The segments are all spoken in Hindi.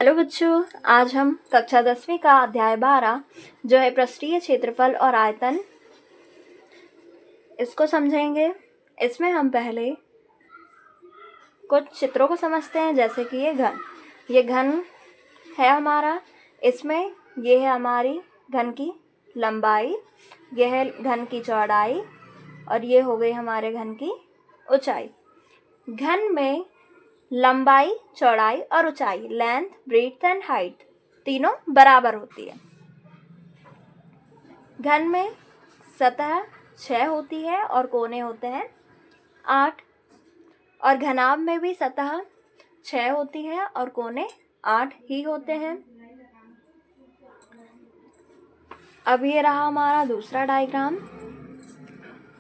हेलो बच्चों, आज हम कक्षा 10वीं का अध्याय 12 जो है पृष्ठीय क्षेत्रफल और आयतन, इसको समझेंगे। इसमें हम पहले कुछ चित्रों को समझते हैं, जैसे कि ये घन है हमारा। इसमें ये है हमारी घन की लंबाई, यह है घन की चौड़ाई और ये हो गई हमारे घन की ऊंचाई। घन में लंबाई, चौड़ाई और ऊंचाई, लेंथ, ब्रेड्थ एंड हाइट, तीनों बराबर होती है। घन में सतह 6 होती है और कोने होते हैं 8, और घनाभ में भी सतह 6 होती है और कोने 8 ही होते हैं। अब ये रहा हमारा दूसरा डायग्राम,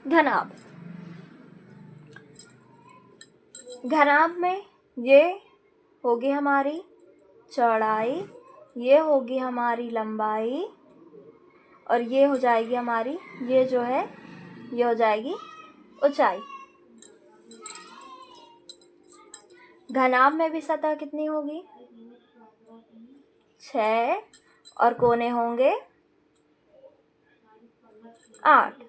घनाभ। घनाभ में ये होगी हमारी चौड़ाई, ये होगी हमारी लंबाई और ये हो जाएगी हमारी, ये जो है ये हो जाएगी ऊंचाई। घनाभ में भी सतह कितनी होगी? 6 और कोने होंगे 8।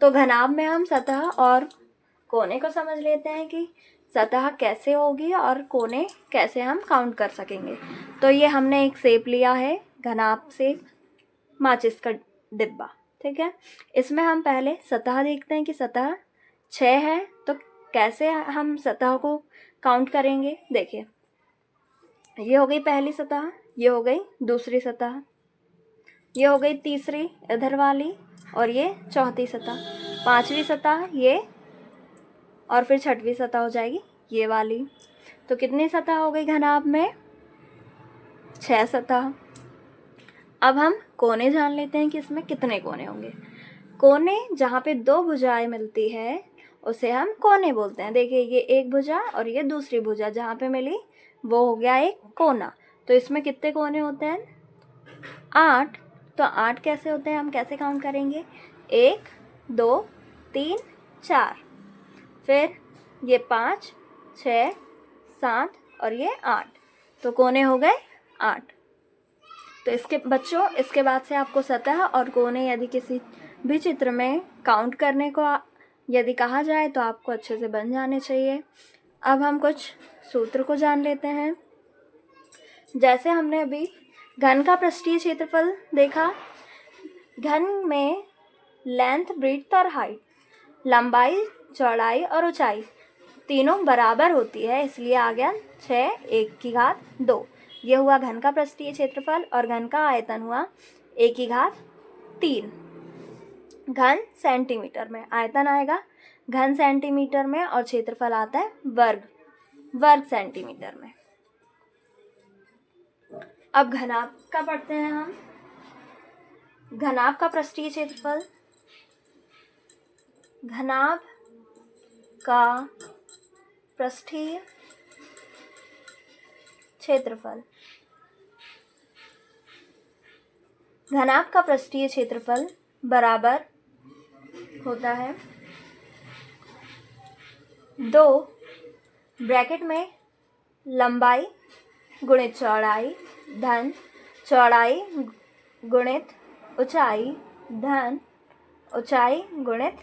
तो घनाभ में हम सतह और कोने को समझ लेते हैं कि सतह कैसे होगी और कोने कैसे हम काउंट कर सकेंगे। तो ये हमने एक शेप लिया है घनाभ से, माचिस का डिब्बा, ठीक है। इसमें हम पहले सतह देखते हैं कि सतह 6 है, तो कैसे हम सतह को काउंट करेंगे। देखिए, ये हो गई पहली सतह, ये हो गई दूसरी सतह, ये हो गई तीसरी इधर वाली और ये चौथी सतह, पांचवी सतह ये, और फिर छठवीं सतह हो जाएगी ये वाली। तो कितनी सतह हो गई घनाभ में? 6 सतह। अब हम कोने जान लेते हैं कि इसमें कितने कोने होंगे। कोने जहाँ पे दो भुजाएं मिलती है उसे हम कोने बोलते हैं। देखिए, ये एक भुजा और ये दूसरी भुजा जहाँ पे मिली वो हो गया एक कोना। तो इसमें कितने कोने होते हैं? 8। तो 8 कैसे होते हैं, हम कैसे काउंट करेंगे? 1 2 3 4, फिर ये 5 6 7 और ये 8। तो कोने हो गए 8। तो इसके बाद से आपको सतह और कोने यदि किसी भी चित्र में काउंट करने को यदि कहा जाए तो आपको अच्छे से बन जाने चाहिए। अब हम कुछ सूत्र को जान लेते हैं। जैसे हमने अभी घन का पृष्ठीय क्षेत्रफल देखा। घन में लेंथ, ब्रेड्थ और हाइट, लंबाई, चौड़ाई और ऊंचाई तीनों बराबर होती है, इसलिए आ गया 6 1 की घात 2। ये हुआ घन का पृष्ठीय क्षेत्रफल और घन का आयतन हुआ 1 की घात 3। घन सेंटीमीटर में, आयतन आएगा घन सेंटीमीटर में और क्षेत्रफल आता है वर्ग सेंटीमीटर में। अब घनाभ का पढ़ते हैं हम। घनाभ का पृष्ठीय क्षेत्रफल, घनाभ का पृष्ठीय क्षेत्रफल, घनाभ का पृष्ठीय क्षेत्रफल बराबर होता है 2 ब्रैकेट में लंबाई गुणित चौड़ाई धन चौड़ाई गुणित ऊंचाई धन ऊंचाई गुणित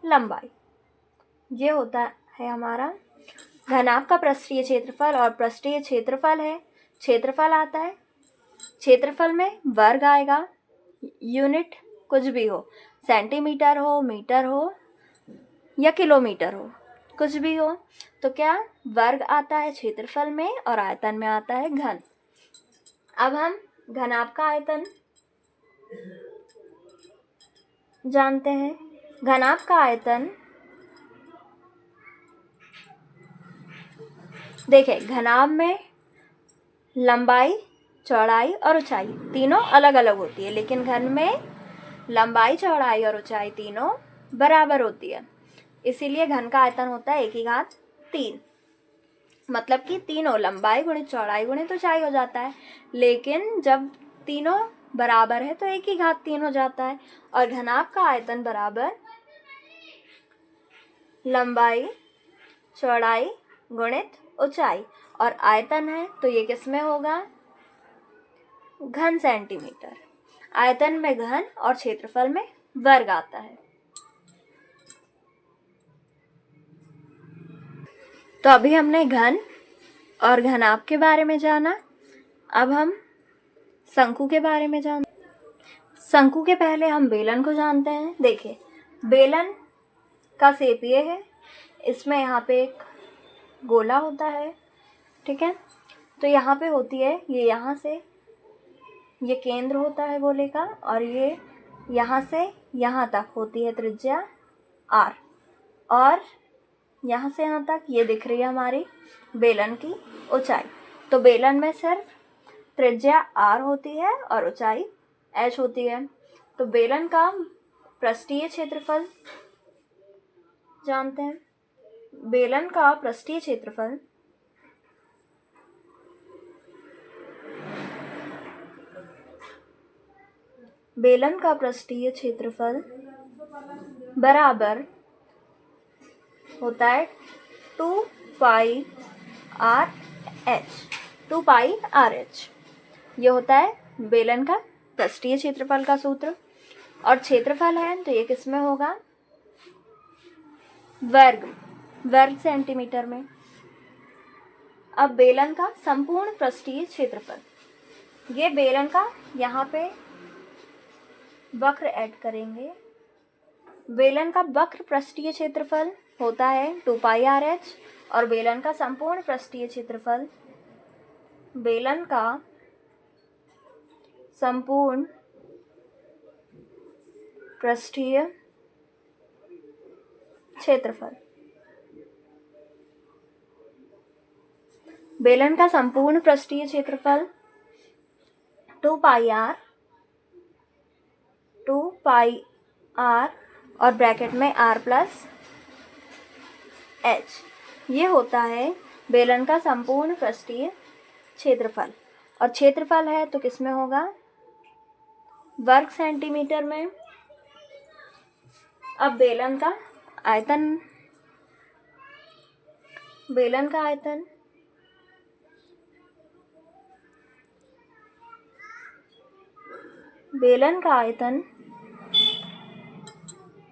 लंबाई। ये होता है हमारा घनाभ का पृष्ठीय क्षेत्रफल। और पृष्ठीय क्षेत्रफल है, क्षेत्रफल आता है, क्षेत्रफल में वर्ग आएगा, यूनिट कुछ भी हो, सेंटीमीटर हो, मीटर हो या किलोमीटर हो, कुछ भी हो, तो क्या वर्ग आता है क्षेत्रफल में और आयतन में आता है घन। अब हम घनाभ का आयतन जानते हैं। घनाभ का आयतन, देखिए, घनाभ में लंबाई, चौड़ाई और ऊंचाई तीनों अलग अलग होती है, लेकिन घन में लंबाई, चौड़ाई और ऊंचाई तीनों बराबर होती है, इसीलिए घन का आयतन होता है 1 की घात 3। मतलब कि तीनों लंबाई गुणित चौड़ाई गुणित ऊंचाई हो जाता है, लेकिन जब तीनों बराबर है तो 1 की घात 3 हो जाता है। और घनाभ का आयतन बराबर लंबाई, चौड़ाई गुणित ऊंचाई, और आयतन है तो ये किस में होगा, घन सेंटीमीटर। आयतन में घन और क्षेत्रफल में वर्ग आता है। तो अभी हमने घन और घनाभ के बारे में जाना। अब हम शंकु के बारे में जानते। शंकु के पहले हम बेलन को जानते हैं। देखिए, बेलन का शेप ये है, इसमें यहाँ पे एक गोला होता है, ठीक है। तो यहाँ पे होती है, ये यहाँ से ये केंद्र होता है गोले का, और ये यहाँ से यहाँ तक होती है त्रिज्या r, और यहाँ से यहाँ तक ये दिख रही है हमारी बेलन की ऊंचाई। तो बेलन में सिर्फ त्रिज्या r होती है और ऊंचाई h होती है। तो बेलन का पृष्ठीय क्षेत्रफल जानते हैं। बेलन का पृष्ठीय क्षेत्रफल बराबर होता है 2πr/h। ये होता है बेलन का पृष्ठीय क्षेत्रफल का सूत्र। और क्षेत्रफल है तो ये किस में होगा, वर्ग सेंटीमीटर में। अब बेलन का संपूर्ण पृष्ठीय क्षेत्रफल, ये बेलन का यहाँ पे वक्र ऐड करेंगे। बेलन का वक्र पृष्ठीय क्षेत्रफल होता है 2πr/h, और बेलन का संपूर्ण पृष्ठीय क्षेत्रफल, बेलन का संपूर्ण पृष्ठीय क्षेत्रफल, बेलन का संपूर्ण पृष्ठीय क्षेत्रफल 2πr और ब्रैकेट में r+h, ये होता है बेलन का संपूर्ण पृष्ठीय क्षेत्रफल। और क्षेत्रफल है तो किस में होगा, वर्ग सेंटीमीटर में। अब बेलन का आयतन,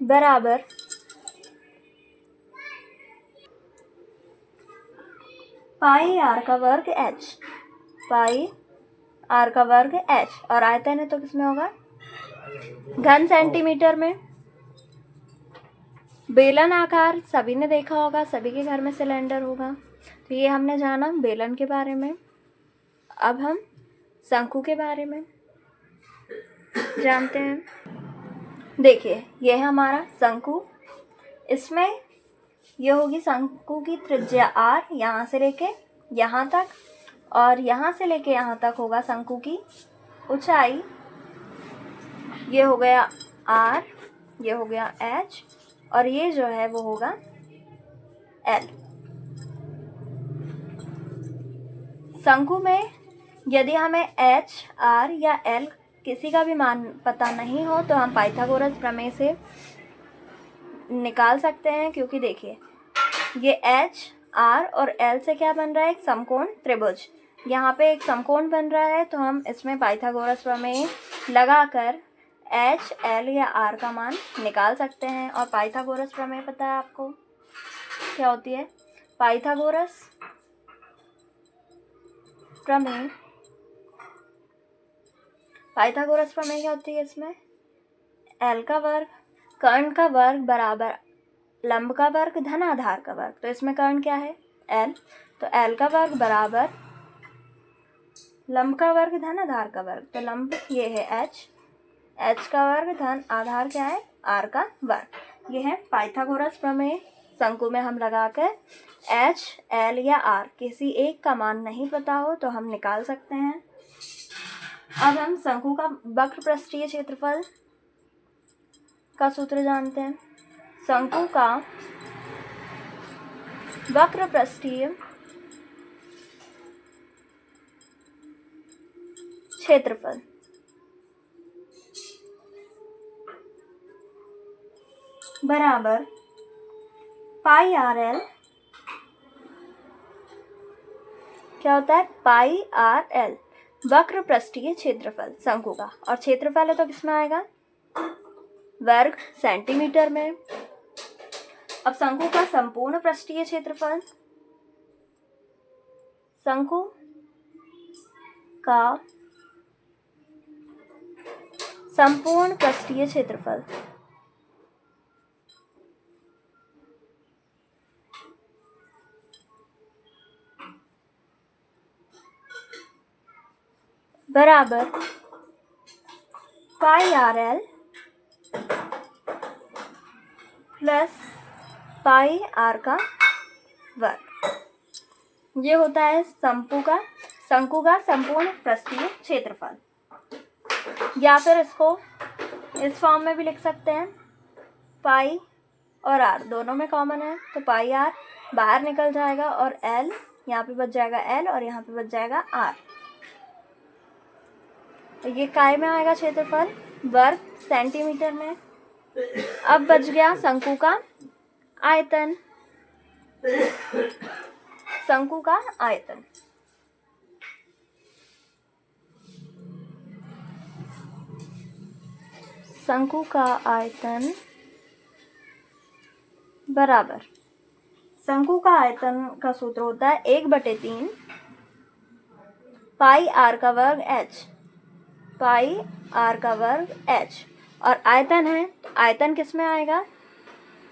बराबर πr का वर्ग h, और आयतन है तो किसमें होगा, घन सेंटीमीटर में। बेलन आकार सभी ने देखा होगा, सभी के घर में सिलेंडर होगा। तो ये हमने जाना बेलन के बारे में। अब हम शंकु के बारे में जानते हैं। देखिए, यह है हमारा शंकु। इसमें यह होगी शंकु की त्रिज्या r, यहाँ से लेके यहाँ तक, और यहाँ से लेके यहाँ तक होगा शंकु की ऊंचाई। ये हो गया r, ये हो गया h, और ये जो है वो होगा l। शंकु में यदि हमें h, r या l किसी का भी मान पता नहीं हो तो हम पाइथागोरस प्रमेय से निकाल सकते हैं। क्योंकि देखिए, ये h, r और l से क्या बन रहा है, एक समकोण त्रिभुज। यहाँ पे एक समकोण बन रहा है, तो हम इसमें पाइथागोरस प्रमेय लगाकर h, l या r का मान निकाल सकते हैं। और पाइथागोरस प्रमेय पता है आपको क्या होती है, पाइथागोरस प्रमेय क्या होती है, इसमें l का वर्ग कर्ण का वर्ग बराबर लंब का वर्ग धन आधार का वर्ग। तो इसमें कर्ण क्या है, l, तो l का वर्ग बराबर लंब का वर्ग धन आधार का वर्ग। तो लंब ये है h का वर्ग धन आधार क्या है, r का वर्ग। ये है पाइथागोरस प्रमेय। शंकु में हम लगाकर h, l या r किसी एक का मान नहीं पता हो तो हम निकाल सकते हैं। अब हम शंकु का वक्र पृष्ठीय क्षेत्रफल का सूत्र जानते हैं। शंकु का वक्र पृष्ठीय क्षेत्रफल बराबर πrl क्या होता है, पाई आर एल वक्र पृष्ठीय क्षेत्रफल शंकु का। और क्षेत्रफल है तो किसमें आएगा, वर्ग सेंटीमीटर में। अब शंकु का संपूर्ण पृष्ठीय क्षेत्रफल, शंकु का संपूर्ण पृष्ठीय क्षेत्रफल बराबर pi r l plus pi r का वर्ग। ये होता है शंकु का संपूर्ण पृष्ठीय क्षेत्रफल। या फिर इसको इस फॉर्म में भी लिख सकते हैं, पाई और आर दोनों में कॉमन है तो पाई आर बाहर निकल जाएगा और एल यहाँ पे बच जाएगा एल और यहाँ पे बच जाएगा आर। तो ये काय में आएगा क्षेत्रफल, वर्ग सेंटीमीटर में। अब बच गया शंकु का आयतन। शंकु का आयतन शंकु का आयतन बराबर, शंकु का आयतन का सूत्र होता है 1/3 पाई आर का वर्ग एच, पाई आर का वर्ग एच। और आयतन है तो आयतन किस में आएगा,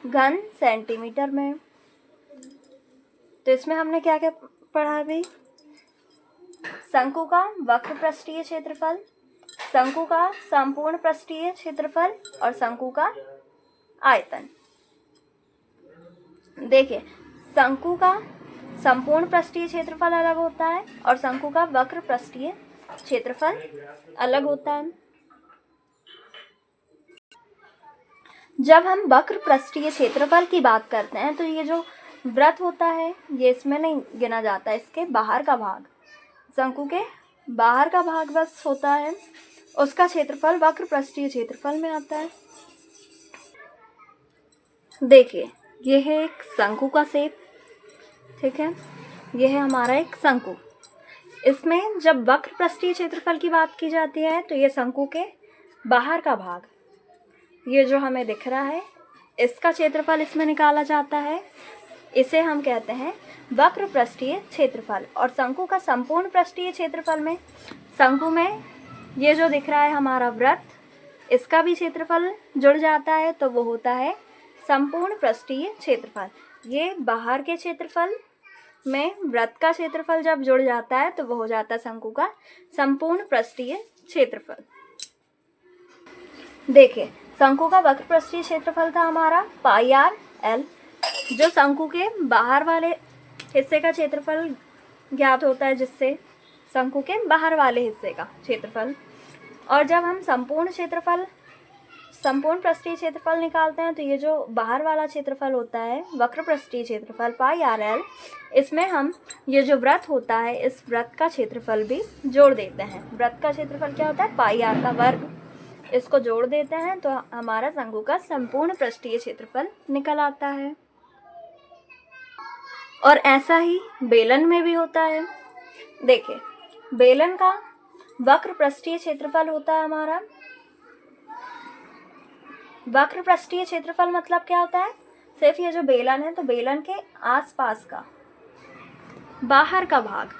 घन सेंटीमीटर में। तो इसमें हमने क्या क्या पढ़ा अभी, शंकु का वक्र पृष्ठीय क्षेत्रफल, शंकु का संपूर्ण पृष्ठीय क्षेत्रफल और शंकु का आयतन। देखिए शंकु का संपूर्ण पृष्ठीय क्षेत्रफल अलग होता है और शंकु का वक्र पृष्ठीय क्षेत्रफल अलग होता है। जब हम वक्र पृष्ठीय क्षेत्रफल की बात करते हैं तो ये जो वृत्त होता है ये इसमें नहीं गिना जाता, इसके बाहर का भाग, शंकु के बाहर का भाग बस होता है, उसका क्षेत्रफल वक्र पृष्ठीय क्षेत्रफल में आता है। देखिए ये है एक शंकु का शेप, ठीक है, ये है हमारा एक शंकु। इसमें जब वक्र पृष्ठीय क्षेत्रफल की बात की जाती है तो ये शंकु के बाहर का भाग, ये जो हमें दिख रहा है इसका क्षेत्रफल इसमें निकाला जाता है, इसे हम कहते हैं वक्र पृष्ठीय क्षेत्रफल। और शंकु का संपूर्ण पृष्ठीय क्षेत्रफल में, शंकु में ये जो दिख रहा है हमारा वृत्त, इसका भी क्षेत्रफल जुड़ जाता है तो वो होता है संपूर्ण पृष्ठीय क्षेत्रफल। ये बाहर के क्षेत्रफल में वृत्त का क्षेत्रफल जब जुड़ जाता है तो वो हो जाता है शंकु का संपूर्ण पृष्ठीय क्षेत्रफल। देखिए शंकु का वक्र पृष्ठीय क्षेत्रफल था हमारा पाई आर एल, जो शंकु के बाहर वाले हिस्से का क्षेत्रफल ज्ञात होता है, जिससे शंकु के बाहर वाले हिस्से का क्षेत्रफल। और जब हम संपूर्ण पृष्ठीय क्षेत्रफल निकालते हैं तो ये जो बाहर वाला क्षेत्रफल होता है वक्र पृष्ठीय क्षेत्रफल पाई आर एल, इसमें हम ये जो वृत्त होता है इस वृत्त का क्षेत्रफल भी जोड़ देते हैं। वृत्त का क्षेत्रफल क्या होता है, पाई आर का वर्ग, इसको जोड़ देते हैं तो हमारा शंकु का संपूर्ण पृष्ठीय क्षेत्रफल निकल आता है। और ऐसा ही बेलन में भी होता है। देखिए बेलन का वक्र पृष्ठीय क्षेत्रफल होता है हमारा, वक्र पृष्ठीय क्षेत्रफल मतलब क्या होता है, सिर्फ ये जो बेलन है तो बेलन के आसपास का बाहर का भाग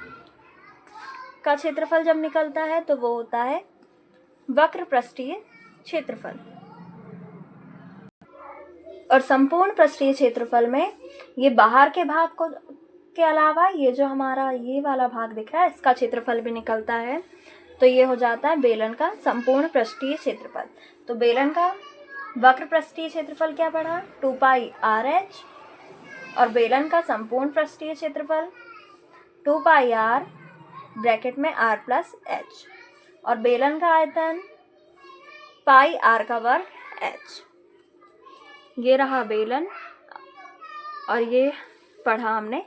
का क्षेत्रफल जब निकलता है तो वो होता है वक्र पृष्ठीय क्षेत्रफल। और संपूर्ण पृष्ठीय क्षेत्रफल में ये बाहर के भाग को के अलावा ये जो हमारा ये वाला भाग दिख रहा है इसका क्षेत्रफल भी निकलता है, तो ये हो जाता है बेलन का संपूर्ण पृष्ठीय क्षेत्रफल। तो बेलन का वक्र पृष्ठीय क्षेत्रफल क्या पड़ा, 2 पाई आर एच, और बेलन का संपूर्ण पृष्ठीय क्षेत्रफल 2 पाई आर ब्रैकेट में आर प्लस एच, और बेलन का आयतन पाई आर का वर्ग एच। ये रहा बेलन और ये पढ़ा हमने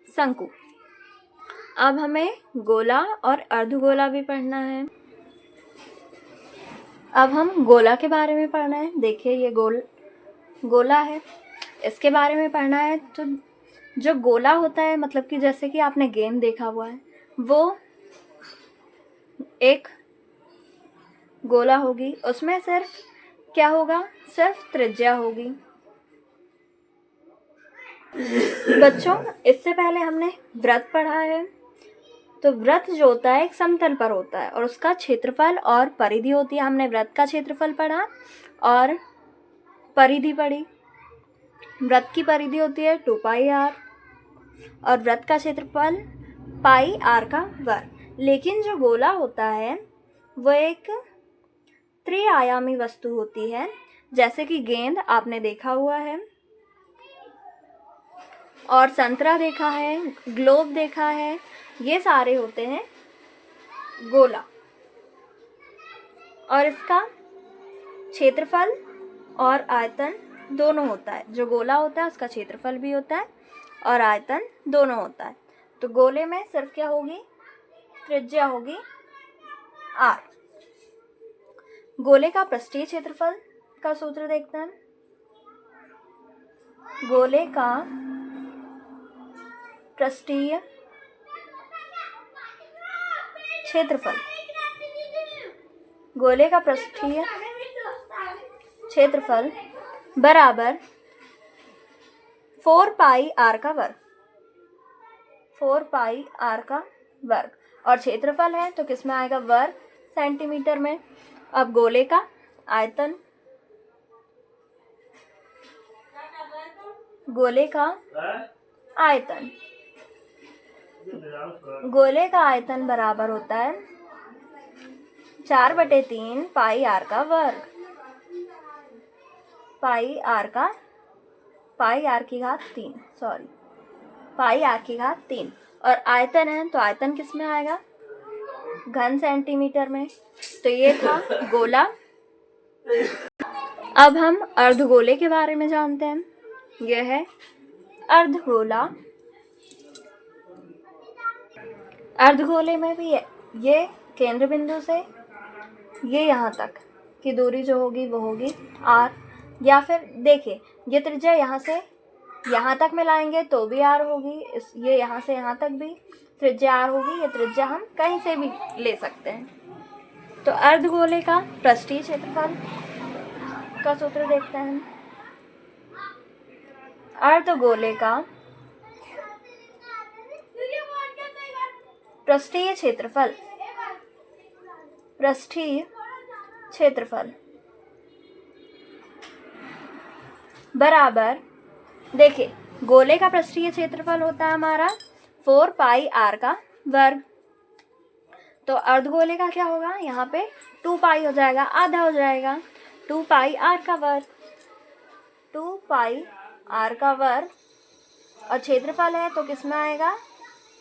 शंकु। अब हमें गोला और अर्धगोला भी पढ़ना है। अब हम गोला के बारे में पढ़ना है। देखिए ये गोला है, इसके बारे में पढ़ना है। तो जो गोला होता है, मतलब कि जैसे कि आपने गेंद देखा हुआ है, वो एक गोला होगी, उसमें सिर्फ क्या होगा, सिर्फ त्रिज्या होगी। बच्चों, इससे पहले हमने वृत्त पढ़ा है। तो वृत्त जो होता है एक समतल पर होता है और उसका क्षेत्रफल और परिधि होती है। हमने वृत्त का क्षेत्रफल पढ़ा और परिधि पढ़ी। वृत्त की परिधि होती है 2πr और वृत्त का क्षेत्रफल πr का वर्ग। लेकिन जो गोला होता है वो एक त्रिआयामी वस्तु होती है, जैसे कि गेंद आपने देखा हुआ है और संतरा देखा है, ग्लोब देखा है, ये सारे होते हैं गोला। और इसका क्षेत्रफल और आयतन दोनों होता है। जो गोला होता है उसका क्षेत्रफल भी होता है और आयतन दोनों होता है। तो गोले में सिर्फ क्या होगी, त्रिज्या होगी r। गोले का पृष्ठीय क्षेत्रफल का सूत्र देखते हैं। गोले का पृष्ठीय क्षेत्रफल, गोले का पृष्ठीय क्षेत्रफल बराबर 4πr का वर्ग, 4πr का वर्ग। और क्षेत्रफल है तो किस में आएगा, वर्ग सेंटीमीटर में। अब गोले का आयतन, गोले का आयतन, गोले का आयतन बराबर होता है 4/3 πr का वर्ग, πr की घात 3, सॉरी πr की घात 3। और आयतन है तो आयतन किस में आएगा, घन सेंटीमीटर में। तो ये था गोला। अब हम अर्धगोले के बारे में जानते हैं। यह है अर्धगोला। अर्धगोले में भी ये केंद्र बिंदु से ये यहाँ तक की दूरी जो होगी वो होगी r। या फिर देखिए, ये त्रिज्या यहाँ से यहाँ तक मिलाएंगे तो भी r होगी, ये यहाँ से यहाँ तक भी त्रिज्या r होगी। ये त्रिज्या हम कहीं से भी ले सकते हैं। तो अर्धगोले का पृष्ठीय क्षेत्रफल का सूत्र देखते हैं। अर्धगोले का पृष्ठीय क्षेत्रफल, पृष्ठीय क्षेत्रफल बराबर, देखिए गोले का पृष्ठीय क्षेत्रफल होता है हमारा 4πr का वर्ग। तो अर्धगोले का क्या होगा, यहाँ पे 2π हो जाएगा, आधा हो जाएगा, 2πr का वर्ग, 2πr का वर्ग। और क्षेत्रफल है तो किस में आएगा,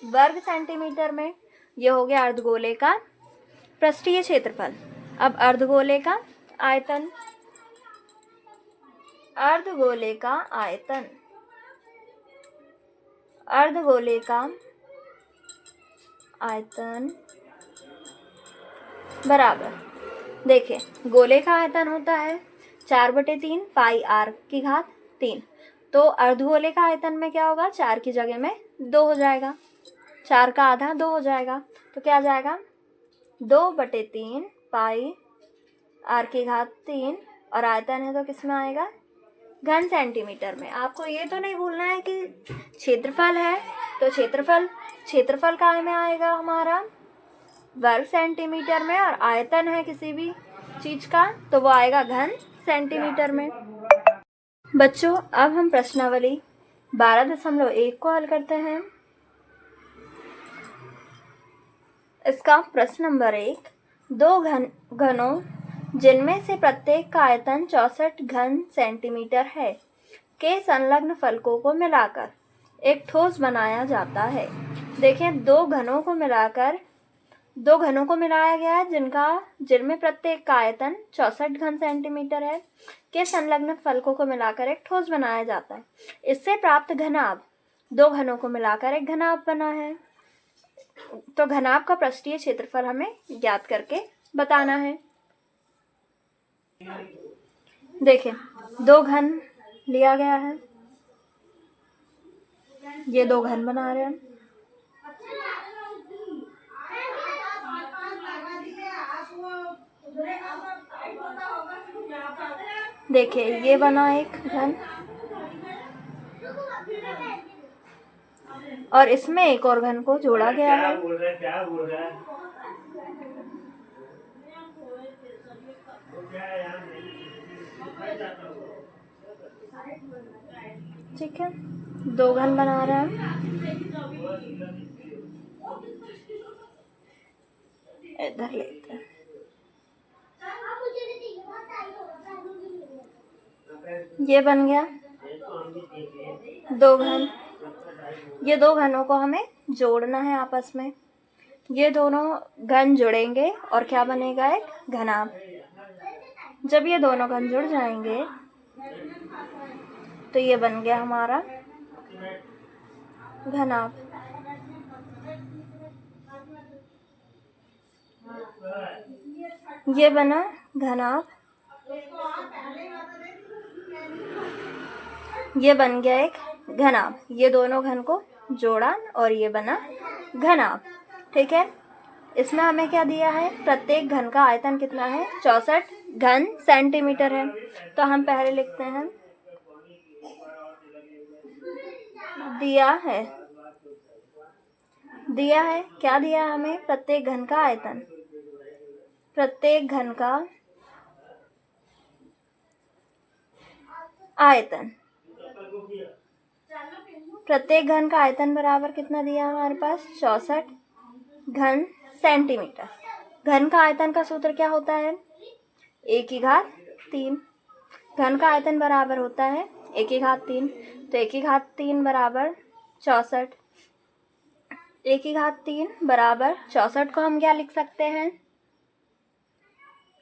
वर्ग सेंटीमीटर में। यह हो गया अर्धगोले का पृष्ठीय क्षेत्रफल। अब अर्धगोले का आयतन, अर्धगोले का आयतन, अर्धगोले का आयतन बराबर, देखिए गोले का आयतन होता है 4/3 πr की घात 3। तो अर्धगोले का आयतन में क्या होगा, 4 की जगह में 2 हो जाएगा, 4 का आधा 2 हो जाएगा। तो क्या आ जाएगा, 2/3 πr की घात 3। और आयतन है तो किस में आएगा, घन सेंटीमीटर में। आपको ये तो नहीं भूलना है कि क्षेत्रफल है तो क्षेत्रफल काय में आएगा हमारा, वर्ग सेंटीमीटर में। और आयतन है किसी भी चीज का तो वो आएगा घन सेंटीमीटर में। बच्चों, अब हम प्रश्नावली 12.1 को हल करते हैं। इसका प्रश्न नंबर 1, 2 घनों जिनमें से प्रत्येक का आयतन 64 घन सेंटीमीटर है के संलग्न फलकों को मिलाकर एक ठोस बनाया जाता है। देखें, 2 घनों को मिलाया गया है जिनमें प्रत्येक का आयतन 64 घन सेंटीमीटर है के संलग्न फलकों को मिलाकर एक ठोस बनाया जाता है। इससे प्राप्त घनाभ 2 घनों को मिलाकर एक घनाभ बना है। तो घनाभ का पृष्ठीय क्षेत्रफल हमें ज्ञात करके बताना है। देखिए, 2 घन लिया गया है, ये दो घन बना रहे हैं। देखिए ये बना एक घन और इसमें एक और घन को जोड़ा गया है। ठीक है, दो घन बना रहे हैं। इधर लेते हैं। ये बन गया दो घन। ये दो घनों को हमें जोड़ना है आपस में। ये दोनों घन जुड़ेंगे और क्या बनेगा, एक घनाभ। जब ये दोनों घन जुड़ जाएंगे तो ये बन गया हमारा घनाभ। ये बना घनाभ। ये बन गया एक घनाभ। ये दोनों घन को जोड़ा और ये बना घनाभ। ठीक है, इसमें हमें क्या दिया है, प्रत्येक घन का आयतन कितना है, 64 घन सेंटीमीटर है। तो हम पहले लिखते हैं, दिया है क्या दिया है हमें, प्रत्येक घन का आयतन। प्रत्येक घन का आयतन, प्रत्येक घन का आयतन बराबर कितना दिया हमारे पास, 64 घन सेंटीमीटर। घन का आयतन का सूत्र क्या होता है, 1/3। घन का आयतन बराबर होता है 1/3। तो 1/3 बराबर 64। 1/3 बराबर 64 को हम क्या लिख सकते हैं,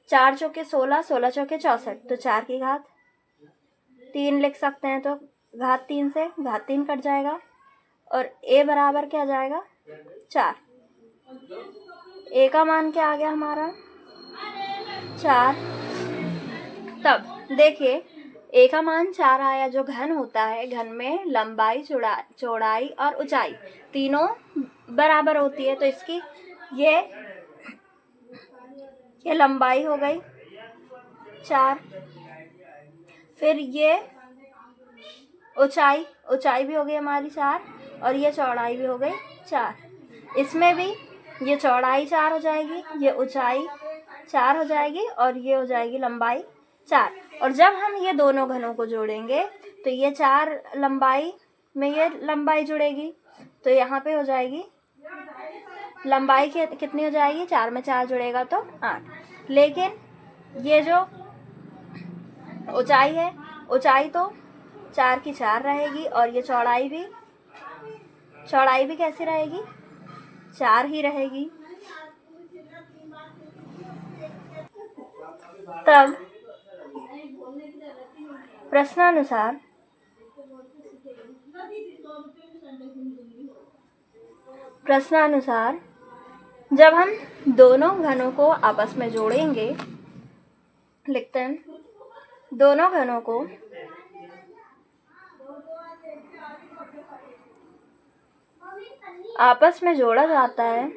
4 चौके 16, 16 चौके 64, तो 4/3 लिख सकते हैं। तो घात 3 से घात 3 कट जाएगा और a बराबर क्या आ जाएगा, 4। a का मान क्या आ गया हमारा, 4। तब देखिए a का मान 4 आया। जो घन होता है, घन में लंबाई, चौड़ाई और ऊंचाई तीनों बराबर होती है। तो इसकी ये लंबाई हो गई 4, फिर ये ऊंचाई भी हो गई हमारी 4 और ये चौड़ाई भी हो गई 4। इसमें भी ये चौड़ाई 4 हो जाएगी, ये ऊंचाई 4 हो जाएगी और ये हो जाएगी लंबाई 4। और जब हम ये दोनों घनों को जोड़ेंगे तो ये 4 लंबाई में ये लंबाई जुड़ेगी, तो यहाँ पे हो जाएगी लंबाई कितनी हो जाएगी, 4 में 4 जुड़ेगा तो 8। लेकिन ये जो ऊंचाई है, ऊंचाई तो 4 की 4 रहेगी और ये चौड़ाई भी कैसी रहेगी, 4 ही रहेगी। तब प्रश्नानुसार जब हम दोनों घनों को आपस में जोड़ेंगे, लिखते हैं, दोनों घनों को आपस में जोड़ा जाता है,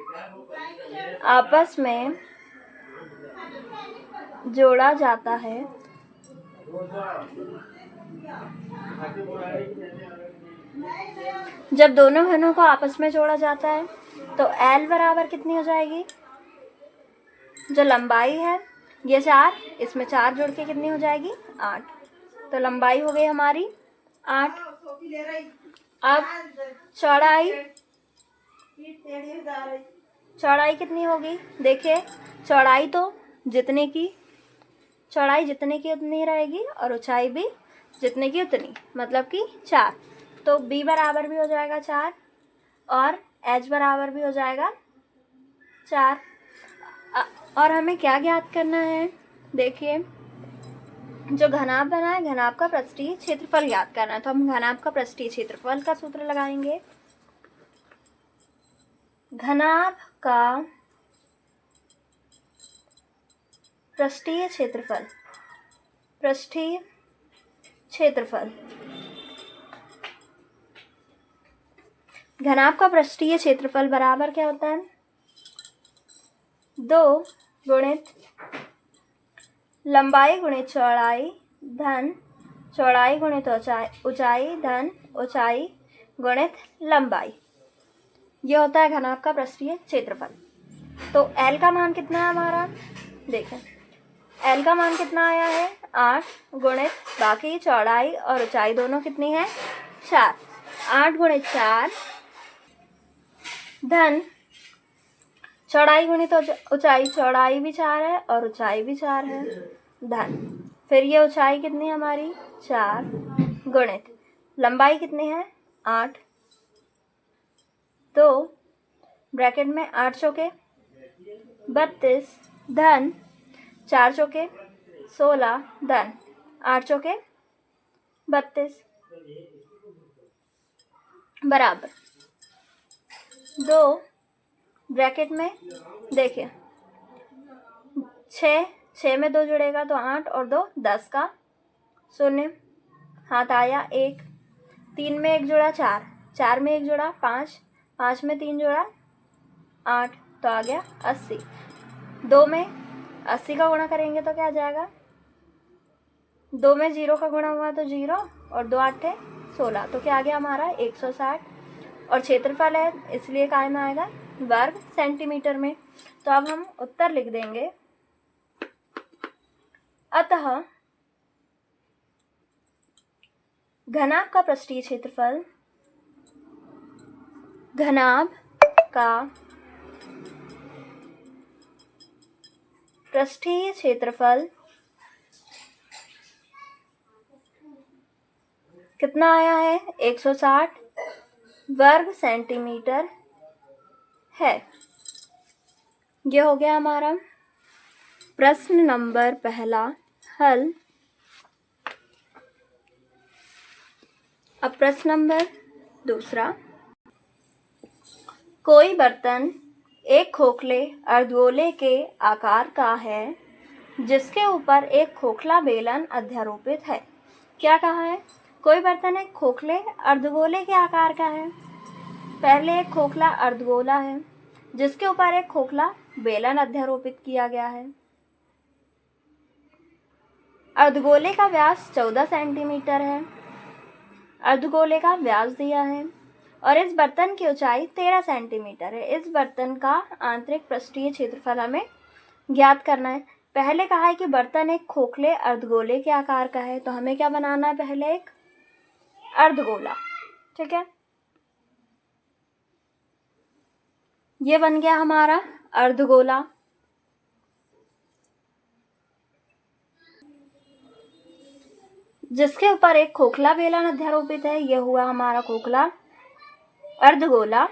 आपस में जोड़ा जाता है। जब दोनों घनों को आपस में जोड़ा जाता है तो L बराबर कितनी हो जाएगी, जो लंबाई है ये 4, इसमें 4 जोड़ के कितनी हो जाएगी, 8। तो लंबाई हो गई हमारी 8। अब चौड़ाई कितनी होगी, देखिए चौड़ाई जितने की उतनी रहेगी और ऊंचाई भी जितने की उतनी, मतलब कि 4। तो b बराबर भी हो जाएगा 4 और h बराबर भी हो जाएगा 4। और हमें क्या ज्ञात करना है, देखिए जो घनाभ बना है, घनाभ का पृष्ठीय क्षेत्रफल ज्ञात करना है। तो हम घनाभ का पृष्ठीय क्षेत्रफल का सूत्र लगाएंगे। घनाभ का पृष्ठीय क्षेत्रफल घनाभ का पृष्ठीय क्षेत्रफल बराबर क्या होता है? 2 गुणित लंबाई गुणित चौड़ाई धन चौड़ाई गुणित ऊंचाई धन ऊंचाई गुणित लंबाई। यह होता है घनाभ का पृष्ठीय क्षेत्रफल। तो L का मान कितना है हमारा? देखें L का मान कितना आया है? 8 गुणित बाकी चौड़ाई और ऊंचाई दोनों कितनी है? 4। 8 गुणित 4 धन चौड़ाई गुणित ऊंचाई, चौड़ाई भी 4 है और ऊंचाई भी 4 है, धन फिर ये ऊंचाई कितनी है हमारी? 4 गुणित लंबाई कितनी है? 8। तो ब्रैकेट में 8 चौके 32 धन 4 चौके 16 धन 8 चौके 32 बराबर 2 ब्रैकेट में देखिए 6 में 2 जुड़ेगा तो 8 और 2 10 का 0 हाथ आया 1, 3 में 1 जुड़ा 4, 4 में 1 जुड़ा 5, 5 में 3 जुड़ा 8 तो आ गया 80। 2 में 80 का गुणा करेंगे तो क्या आ जाएगा? 2 में 0 का गुणा हुआ तो 0 और 2 8 16 तो क्या आ गया हमारा? 160। और क्षेत्रफल है इसलिए काय में आएगा? वर्ग सेंटीमीटर में। तो अब हम उत्तर लिख देंगे। अतः घनाभ का पृष्ठीय क्षेत्रफल घनाभ का पृष्ठीय क्षेत्रफल कितना आया है? 160 वर्ग सेंटीमीटर है। यह हो गया हमारा प्रश्न नंबर पहला हल। अब प्रश्न नंबर दूसरा। कोई बर्तन एक खोखले अर्धगोले के आकार का है जिसके ऊपर एक खोखला बेलन अध्यारोपित है। क्या कहा है? कोई बर्तन एक खोखले अर्धगोले के आकार का है। पहले एक खोखला अर्धगोला है जिसके ऊपर एक खोखला बेलन अध्यारोपित किया गया है। अर्धगोले का व्यास 14 सेंटीमीटर है। अर्धगोले का व्यास दिया है और इस बर्तन की ऊंचाई 13 सेंटीमीटर है। इस बर्तन का आंतरिक पृष्ठीय क्षेत्रफल हमें ज्ञात करना है। पहले कहा है कि बर्तन एक खोखले अर्धगोले के आकार का है, तो हमें क्या बनाना है? पहले एक अर्धगोला। ठीक है, ये बन गया हमारा अर्धगोला। जिसके ऊपर एक खोखला बेलन अध्यारोपित है, यह हुआ हमारा खोखला अर्धगोला।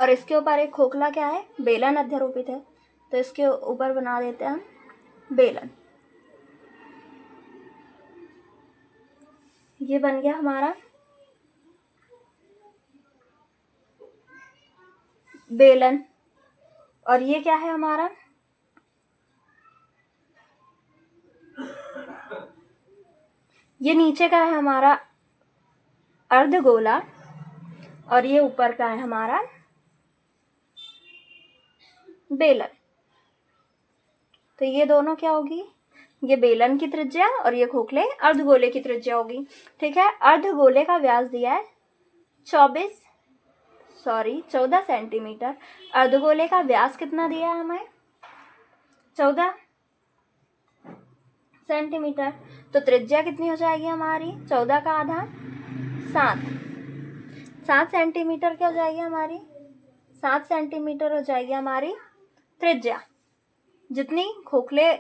और इसके ऊपर एक खोखला क्या है? बेलन अध्यारोपित है, तो इसके ऊपर बना देते हैं हम बेलन। ये बन गया हमारा बेलन। और ये क्या है हमारा? ये नीचे का है हमारा अर्धगोला और ये ऊपर का है हमारा बेलन। तो ये दोनों क्या होगी? ये बेलन की त्रिज्या और ये खोखले अर्धगोले की त्रिज्या होगी। ठीक है, अर्धगोले का व्यास दिया है 14 सेंटीमीटर। अर्धगोले का व्यास कितना दिया है हमें? 14 सेंटीमीटर। तो त्रिज्या कितनी हो जाएगी हमारी? 14 का आधा 7 सेंटीमीटर क्या हो जाएगी हमारी? 7 सेंटीमीटर हो जाएगी हमारी त्रिज्या। जितनी खोखले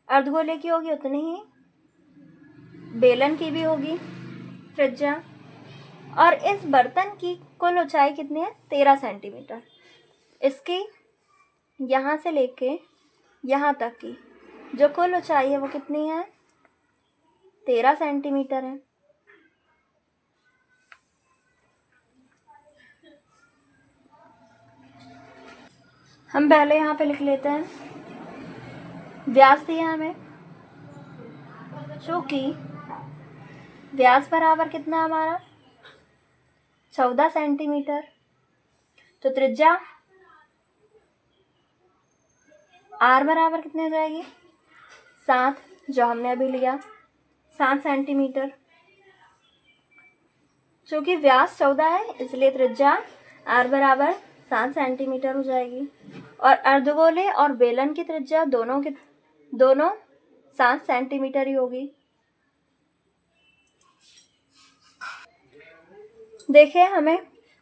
अर्धगोले की होगी उतनी ही बेलन की भी होगी त्रिज्या। और इस बर्तन की कुल ऊंचाई कितनी है? 13 सेंटीमीटर। इसकी यहाँ से लेके यहाँ तक की जो कुल ऊंचाई है वो कितनी है? 13 सेंटीमीटर है। हम पहले यहाँ पे लिख लेते हैं व्यास दिया हमें, चूंकि व्यास बराबर कितना हमारा? 14 सेंटीमीटर। तो त्रिज्या r बराबर कितने हो जाएगी? 7, जो हमने अभी लिया 7 सेंटीमीटर। चूंकि व्यास 14 है इसलिए त्रिज्या r बराबर 7 सेंटीमीटर हो जाएगी। और अर्धगोले और बेलन की त्रिज्या दोनों 7 सेंटीमीटर ही होगी। देखिए, हमें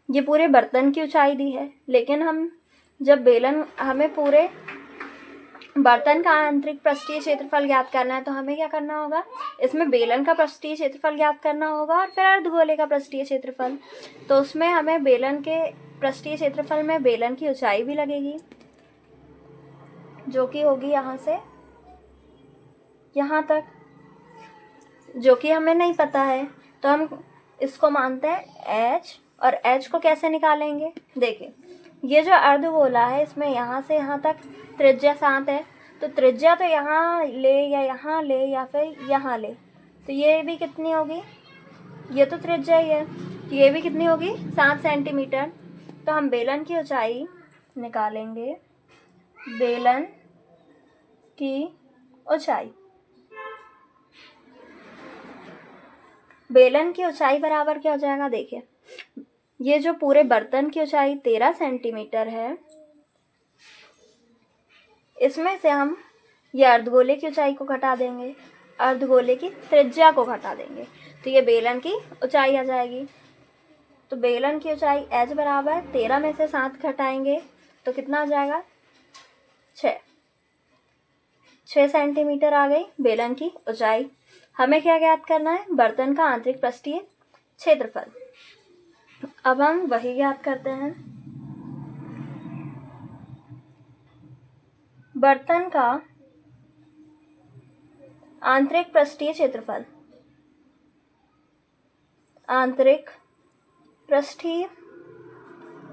ये पूरे बर्तन की ऊंचाई दी है, लेकिन हमें पूरे बर्तन का आंतरिक पृष्ठीय क्षेत्रफल ज्ञात करना है, तो हमें क्या करना होगा? इसमें बेलन का पृष्ठीय क्षेत्रफल ज्ञात करना होगा और फिर अर्धगोले का पृष्ठीय क्षेत्रफल। तो उसमें हमें बेलन के पृष्ठीय क्षेत्रफल में बेलन की ऊंचाई भी लगेगी, जो कि होगी यहाँ से यहाँ तक, जो कि हमें नहीं पता है। तो हम इसको मानते हैं h। और h को कैसे निकालेंगे? देखिए, ये जो अर्धगोला है इसमें यहाँ से यहाँ तक त्रिज्या 7 है, तो त्रिज्या तो यहाँ ले या यहाँ ले या फिर यहाँ ले, तो ये भी कितनी होगी? ये तो त्रिज्या ही है, तो ये भी कितनी होगी? 7 सेंटीमीटर। तो हम बेलन की ऊंचाई निकालेंगे। बेलन की ऊंचाई, बेलन की ऊंचाई बराबर क्या हो जाएगा? देखिए, ये जो पूरे बर्तन की ऊंचाई 13 सेंटीमीटर है, इसमें से हम ये अर्धगोले की ऊंचाई को घटा देंगे, अर्धगोले की त्रिज्या को घटा देंगे, तो ये बेलन की ऊंचाई आ जाएगी। तो बेलन की ऊंचाई h बराबर 13 में से 7 घटाएंगे तो कितना आ जाएगा? 6 सेंटीमीटर आ गई बेलन की ऊंचाई। हमें क्या ज्ञात करना है? बर्तन का आंतरिक पृष्ठीय क्षेत्रफल। अब हम वही ज्ञात करते हैं। बर्तन का आंतरिक पृष्ठीय क्षेत्रफल, आंतरिक पृष्ठीय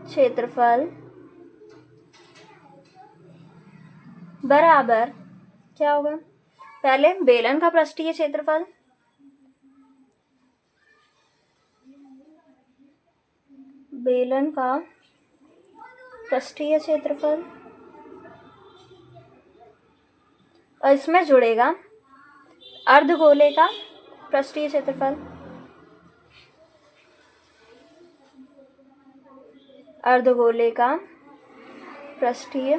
क्षेत्रफल बराबर क्या होगा? पहले बेलन का पृष्ठीय क्षेत्रफल, बेलन का पृष्ठीय क्षेत्रफल, और इसमें जुड़ेगा अर्धगोले का पृष्ठीय क्षेत्रफल, अर्धगोले का पृष्ठीय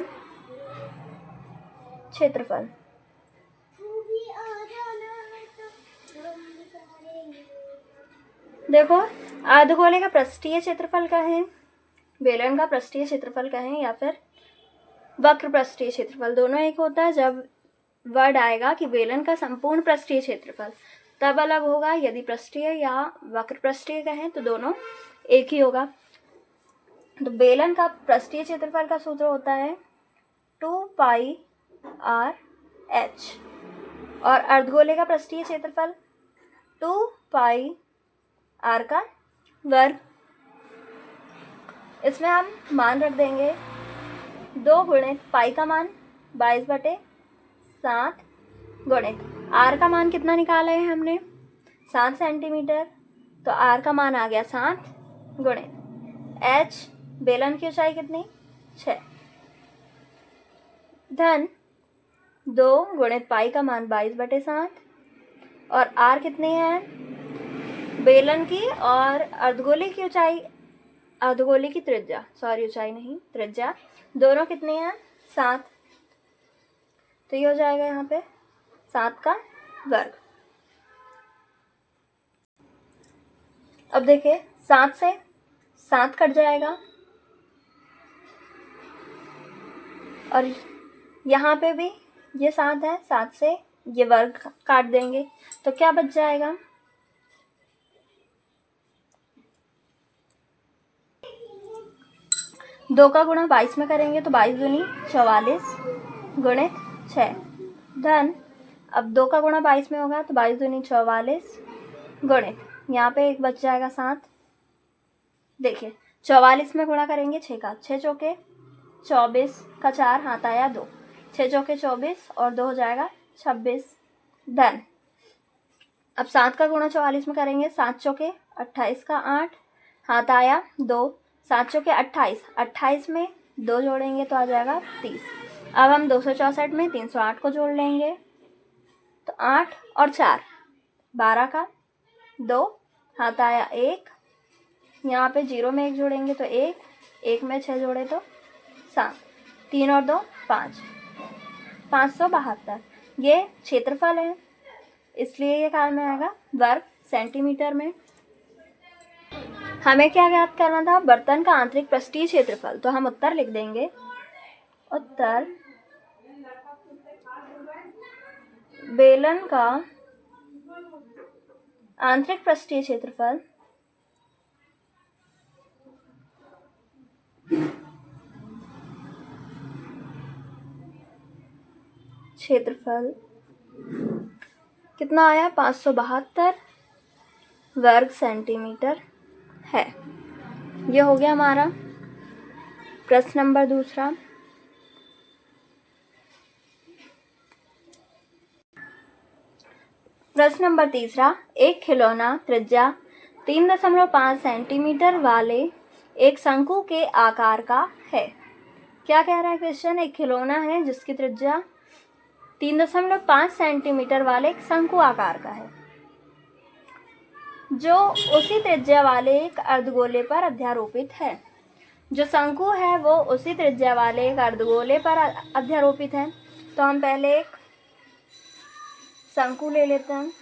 क्षेत्रफल। देखो, अर्धगोले का पृष्ठीय क्षेत्रफल कहें, बेलन का पृष्ठीय क्षेत्रफल कहें या फिर वक्र पृष्ठीय क्षेत्रफल, दोनों एक होता है। जब वर्ड आएगा कि बेलन का संपूर्ण पृष्ठीय क्षेत्रफल, तब अलग होगा। यदि पृष्ठीय या वक्र पृष्ठीय कहें तो दोनों एक ही होगा। तो बेलन का पृष्ठीय क्षेत्रफल का सूत्र होता है 2πr h, और अर्धगोले का पृष्ठीय क्षेत्रफल 2πr का वर्ग। इसमें हम मान रख देंगे 2 गुणित पाई का मान 22/7 गुणित r का मान कितना निकाला है हमने? 7 सेंटीमीटर, तो r का मान आ गया 7 गुणित h, बेलन की ऊंचाई कितनी? 6, धन 2 गुणित पाई का मान 22/7, और r कितनी है? बेलन की और अर्धगोले की ऊंचाई, अर्धगोले की त्रिज्या, सॉरी ऊंचाई नहीं त्रिज्या, दोनों कितनी है? 7। तो ये हो जाएगा यहाँ पे 7 का वर्ग। अब देखिए, 7 से 7 कट जाएगा और यहाँ पे भी ये 7 है, 7 से ये वर्ग काट देंगे तो क्या बच जाएगा? 2 का गुणा 22 में करेंगे तो 22 दूनी 44 गुणित 6, धन अब 2 का गुणा 22 में होगा तो 22 दूनी 44 गुणित, यहाँ पे एक बच जाएगा 7। देखिए, 44 में गुणा करेंगे 6 का, 6 चौके 24 का 4 हाथ आया 2, 6 चौके 24 और 2 हो जाएगा 26, धन अब 7 का गुणा 44 में करेंगे, 7 चौके 28 का 8 हाथ आया 2, 7 चौके 28, 28 में 2 जोड़ेंगे तो आ जाएगा 30। अब हम 264 में 308 को जोड़ लेंगे तो 8 और 4 12 का 2, हाथ आया 1, यहाँ पे 0 में 1 जोड़ेंगे तो 1, 1 में 6 जोड़े तो 7, 3 और 2 5, 572। ये क्षेत्रफल है, इसलिए ये काम में आएगा वर्ग सेंटीमीटर में। हमें क्या ज्ञात करना था? बर्तन का आंतरिक पृष्ठीय क्षेत्रफल। तो हम उत्तर लिख देंगे, उत्तर बेलन का आंतरिक पृष्ठीय क्षेत्रफल कितना आया? 572 वर्ग सेंटीमीटर है। ये हो गया हमारा प्रश्न नंबर दूसरा। प्रश्न नंबर तीसरा, एक खिलौना त्रिज्या 3.5 सेंटीमीटर वाले एक शंकु के आकार का है। क्या कह रहा है क्वेश्चन? एक खिलौना है जिसकी त्रिज्या 3.5 सेंटीमीटर वाले एक शंकु आकार का है, जो उसी त्रिज्या वाले एक अर्धगोले पर अध्यारोपित है। जो शंकु है वो उसी त्रिज्या वाले एक अर्धगोले पर अध्यारोपित है। तो हम पहले एक शंकु ले लेते हैं।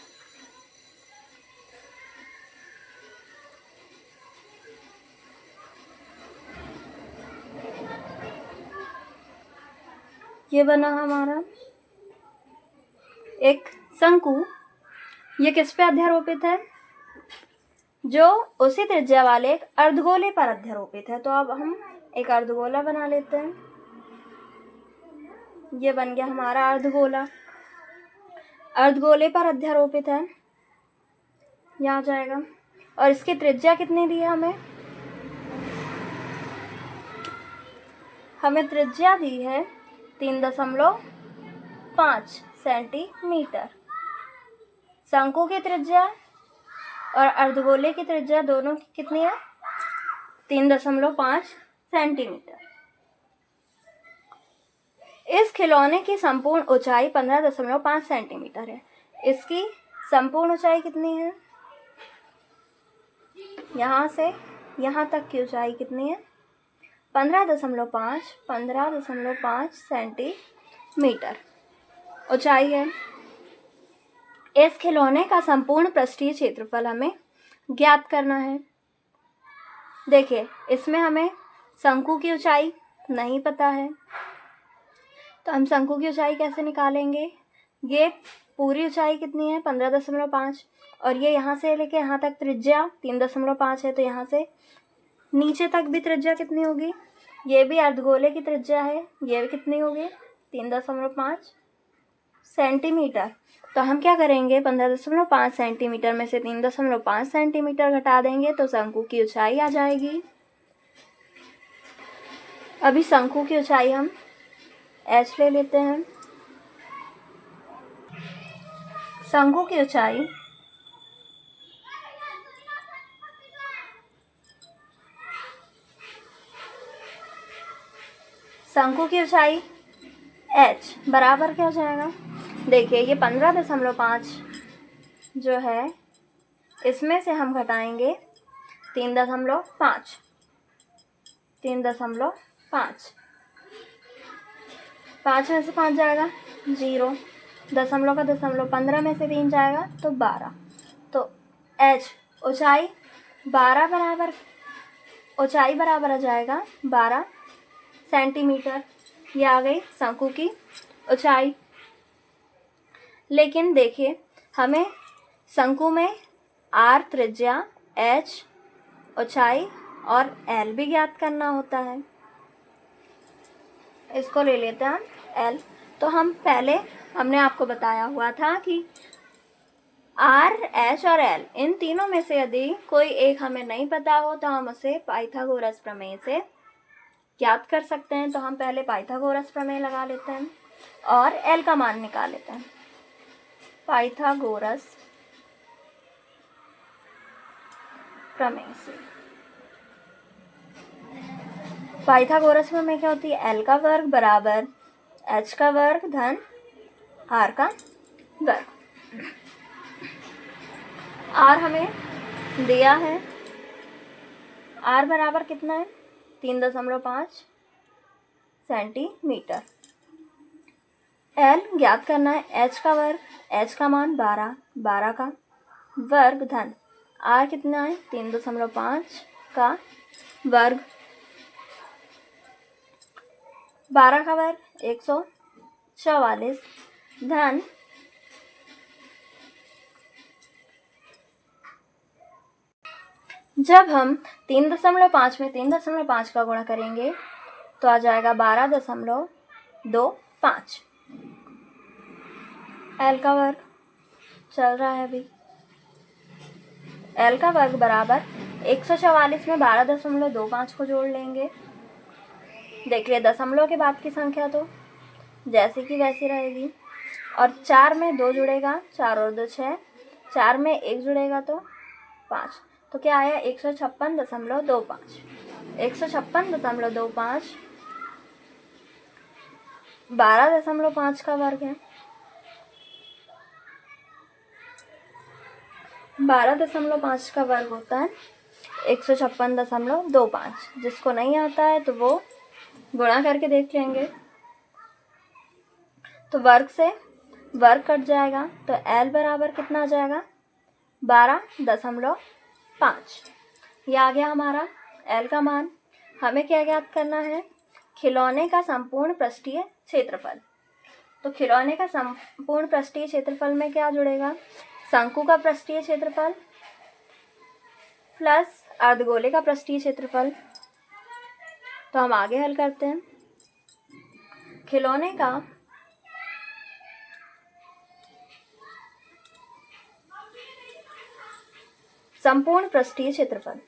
ये बना हमारा एक शंकु। ये किस पे अध्यारोपित है? जो उसी त्रिज्या वाले एक अर्धगोले पर अध्यारोपित है। तो अब हम एक अर्धगोला बना लेते हैं। ये बन गया हमारा अर्धगोला। अर्धगोले पर अध्यारोपित है, यहाँ जाएगा। और इसकी त्रिज्या कितनी दी है हमें त्रिज्या दी है 3.5 सेंटीमीटर। शंकु की त्रिज्या और अर्धगोले की त्रिज्या दोनों की कितनी है? 3.5 सेंटीमीटर। इस खिलौने की संपूर्ण ऊंचाई 15.5 सेंटीमीटर है। इसकी संपूर्ण ऊंचाई कितनी है? यहाँ से यहाँ तक की ऊंचाई कितनी है? 15.5 सेंटीमीटर ऊंचाई है। इस खिलौने का संपूर्ण पृष्ठीय क्षेत्रफल हमें ज्ञात करना है। देखिए, इसमें हमें शंकु की ऊंचाई नहीं पता है, तो हम शंकु की ऊंचाई कैसे निकालेंगे? ये पूरी ऊंचाई कितनी है? 15.5, और ये यहाँ से लेके यहाँ तक त्रिज्या 3.5 है। तो यहाँ से नीचे तक भी त्रिज्या कितनी होगी? ये भी अर्धगोले की त्रिज्या है, ये भी कितनी होगी? 3.5 सेंटीमीटर। तो हम क्या करेंगे? 15.5 सेंटीमीटर में से 3.5 सेंटीमीटर घटा देंगे तो शंकु की ऊंचाई आ जाएगी। अभी शंकु की ऊंचाई हम h ले लेते हैं। शंकु की ऊंचाई h बराबर क्या हो जाएगा? देखिए, ये 15.5 जो है, इसमें से हम घटाएंगे 3.5, 5 में से 5 जाएगा 0, दशमलव का दशमलव, 15 में से 3 जाएगा तो 12। तो h ऊंचाई 12 बराबर आ जाएगा 12 सेंटीमीटर। ये आ गई शंकु की ऊंचाई। लेकिन देखिए, हमें शंकु में r त्रिज्या, h ऊंचाई और l भी ज्ञात करना होता है। इसको ले लेते हैं l। तो हमने आपको बताया हुआ था कि r, h और l इन तीनों में से यदि कोई एक हमें नहीं पता हो तो हम उसे पाइथागोरस प्रमेय से ज्ञात कर सकते हैं। तो हम पहले पाइथागोरस प्रमेय लगा लेते हैं और l का मान निकाल लेते हैं। पाइथागोरस प्रमेय से पाइथागोरस में हमें क्या होती है, एल का वर्ग बराबर एच का वर्ग धन आर का वर्ग। आर हमें दिया है, आर बराबर कितना है 3.5 सेंटीमीटर। एल ज्ञात करना है, एच का वर्ग, एच का मान 12 का वर्ग धन आर कितना है 3.5 का वर्ग, 12 का वर्ग 144 धन जब हम 3.5 में 3.5 का गुणा करेंगे तो आ जाएगा 12.25। एल का वर्ग चल रहा है अभी, एल का वर्ग बराबर 144 में 12.25 को जोड़ लेंगे। देखिए दशमलव के बाद की संख्या तो जैसी की वैसी रहेगी, और 4 में 2 जुड़ेगा, 4 और 2 6, 4 में 1 जुड़ेगा तो 5, तो क्या आया 156.25। 156.25 12.5 का वर्ग है, 12.5 का वर्ग होता है 156.25। जिसको नहीं आता है तो वो गुणा करके देख लेंगे, तो वर्ग से वर्ग कट जाएगा, तो एल बराबर कितना आ जाएगा 12.5। ये आ गया हमारा एल का मान। हमें क्या ज्ञात करना है, खिलौने का संपूर्ण पृष्ठीय क्षेत्रफल। तो खिलौने का संपूर्ण पृष्ठीय क्षेत्रफल में क्या जुड़ेगा, शंकु का पृष्ठीय क्षेत्रफल प्लस अर्धगोले का पृष्ठीय क्षेत्रफल। तो हम आगे हल करते हैं। खिलौने का संपूर्ण पृष्ठीय क्षेत्रफल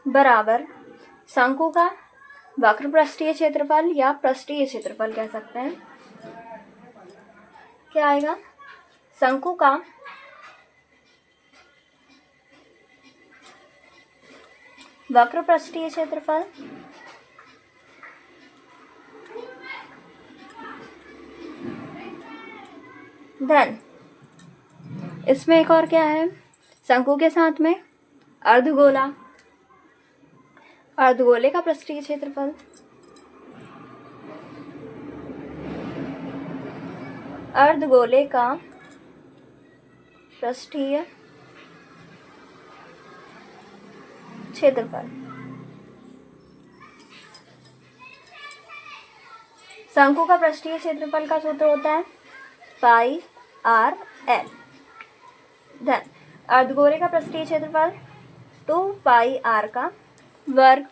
बराबर शंकु का वक्र पृष्ठीय क्षेत्रफल या पृष्ठीय क्षेत्रफल कह सकते हैं। क्या आएगा, शंकु का वक्र पृष्ठीय क्षेत्रफल धन, इसमें एक और क्या है, शंकु के साथ में अर्धगोला, अर्धगोले का पृष्ठीय क्षेत्रफल, अर्धगोले का पृष्ठीय क्षेत्रफल। शंकु का पृष्ठीय क्षेत्रफल का सूत्र होता है पाई आर एल धन अर्धगोले का पृष्ठीय क्षेत्रफल 2 पाई आर का वर्ग,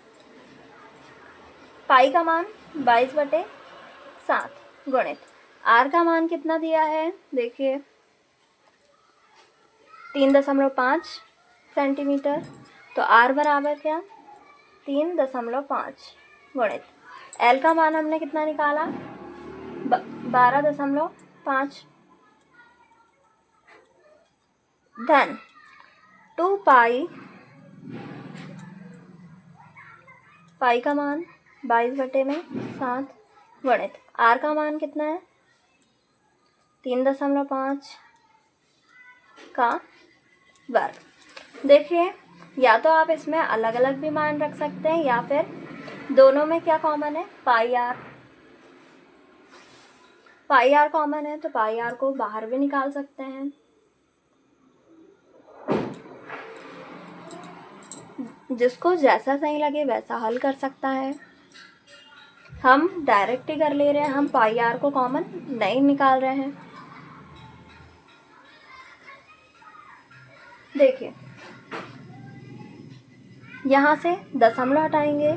पाई का मान 22/7 गुणित आर का मान कितना दिया है, देखिए 3.5 सेंटीमीटर। तो आर बराबर क्या 3.5 गुणित एल का मान हमने कितना निकाला 12.5 धन 2 पाई, पाई का मान 22/7 गुणित आर का मान कितना है 3.5 का वर्ग। देखिए या तो आप इसमें अलग अलग भी मान रख सकते हैं या फिर दोनों में क्या कॉमन है, pi r, pi are common है तो पाई आर को बाहर भी निकाल सकते हैं। जिसको जैसा सही लगे वैसा हल कर सकता है। हम डायरेक्ट ही कर ले रहे हैं, हम पाई आर को कॉमन नहीं निकाल रहे हैं। देखिए यहाँ से दशमलव हटाएंगे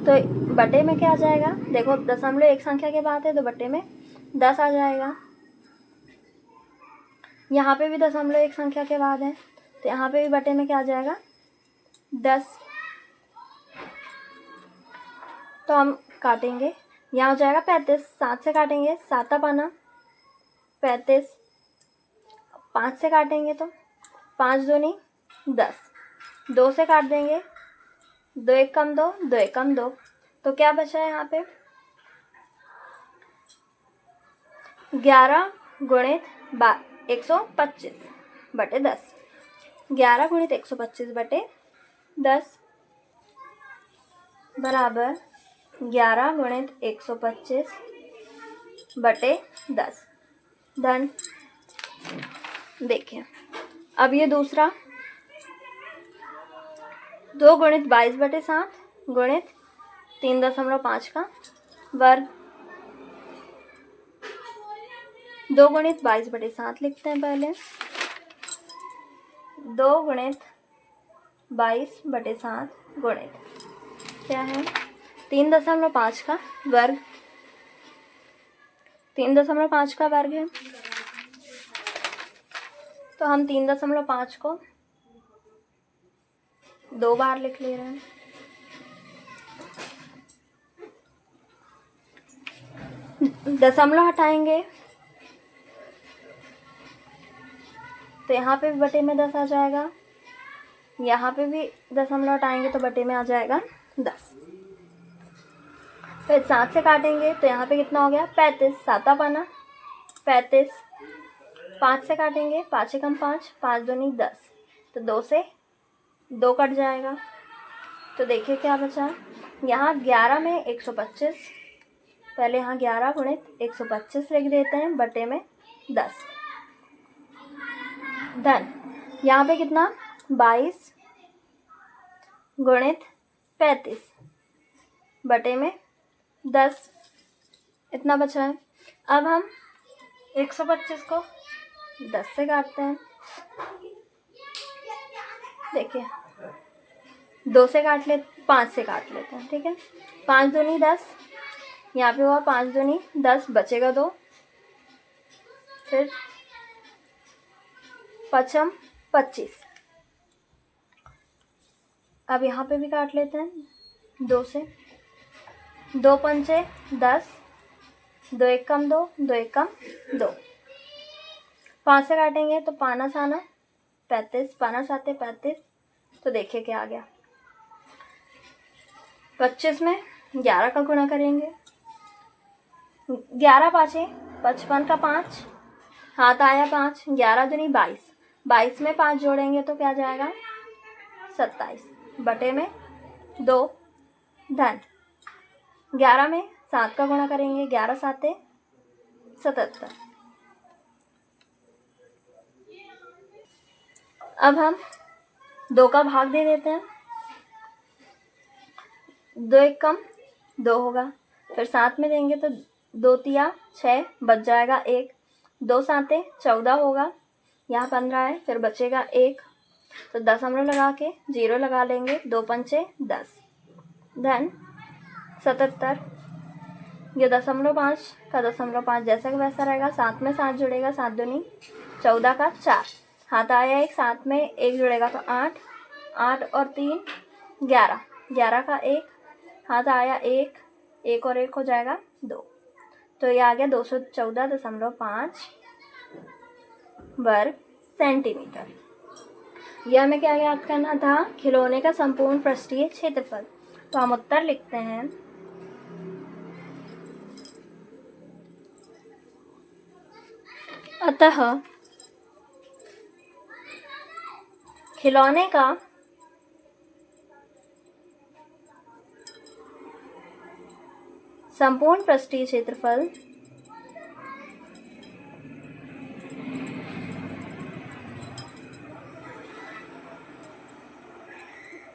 तो बटे में क्या आ जाएगा, देखो दशमलव एक संख्या के बाद है तो बटे में 10 आ जाएगा। यहाँ पे भी दशमलव एक संख्या के बाद है तो यहाँ पे भी बटे में क्या आ जाएगा 10। तो हम काटेंगे, यहाँ हो जाएगा 35, 7 से काटेंगे 7 पाना 35। 5 से काटेंगे तो 5 दूनी 10। 2 से काट देंगे, 2 एक कम 2, 2 एक कम 2, तो क्या बचा है यहाँ पे 11 गुणित 125 बटे 10। 11 गुणित 125 बटे 10 बराबर 11 गुणित 125 बटे 10 धन। देखिए अब ये दूसरा 2 गुणित 22 बटे 7 गुणित 3.5 का वर्ग। 2 गुणित 22 बटे 7 लिखते हैं पहले। 2 गुणित 22 बटे 7 गुणित क्या है 3.5 का वर्ग। 3.5 का वर्ग है तो हम 3.5 को 2 बार लिख ले रहे हैं। दशमलव हटाएंगे तो यहाँ पे भी बटे में 10 आ जाएगा, यहाँ पे भी दशमलव हटाएंगे तो बटे में आ जाएगा 10। फिर 7 से काटेंगे तो यहाँ पे कितना हो गया 35, 7 पाना 35। 5 से काटेंगे, 5 एकम 5, 5 दूनी 10, तो 2 से 2 कट जाएगा। तो देखिए क्या बचा, यहाँ 11 में 125, पहले यहाँ 11 गुणित 125 लिख देते हैं बटे में 10 धन। यहाँ पे कितना 22 गुणित 35 बटे में 10 इतना बचा है। अब हम 125 को 10 से काटते हैं। देखिए 2 से काट ले, 5 से काट लेते हैं, ठीक है। 5 दूनी 10, यहाँ पे हुआ 5 दूनी 10, बचेगा 2, फिर 5 25। अब यहाँ पे भी काट लेते हैं 2 से। 2 पंचे 10, 2 एक कम 2, 2 एक कम 2। 5 से काटेंगे तो पाना साना 35, पाना साते 35, तो देखिए क्या आ गया 25 में 11 का गुणा करेंगे। 11 पाँचे 55 का 5, हाथ आया 5, 11 दूनी 22, 22 में 5 जोड़ेंगे तो क्या जाएगा 27 बटे में 2 धन। 11 में 7 का गुणा करेंगे, 11 साते 77। अब हम 2 का भाग दे देते हैं, 2 एक कम 2 होगा, फिर 7 में देंगे तो 2 तिया 6 बच जाएगा 1, 2 साते 14 होगा, यहाँ 15 है, फिर बचेगा 1, तो दशमलव लगा के 0 लगा लेंगे, 2 पंचे 10 धन 77। ये 0.5 का 0.5 जैसा कि वैसा रहेगा, 7 में 7 जुड़ेगा, 7 दूनी 14 का 4, हाथ आया 1, 7 में 1 जुड़ेगा तो 8, 8 और 3 11, 11 का 1, हाथ आया 1, 1 और 1 हो जाएगा 2, तो ये आ गया 214.5 वर्ग सेंटीमीटर। यह हमें क्या याद करना था, खिलौने का संपूर्ण पृष्ठीय क्षेत्रफल। तो हम उत्तर लिखते हैं, अतः खिलौने का संपूर्ण पृष्ठीय क्षेत्रफल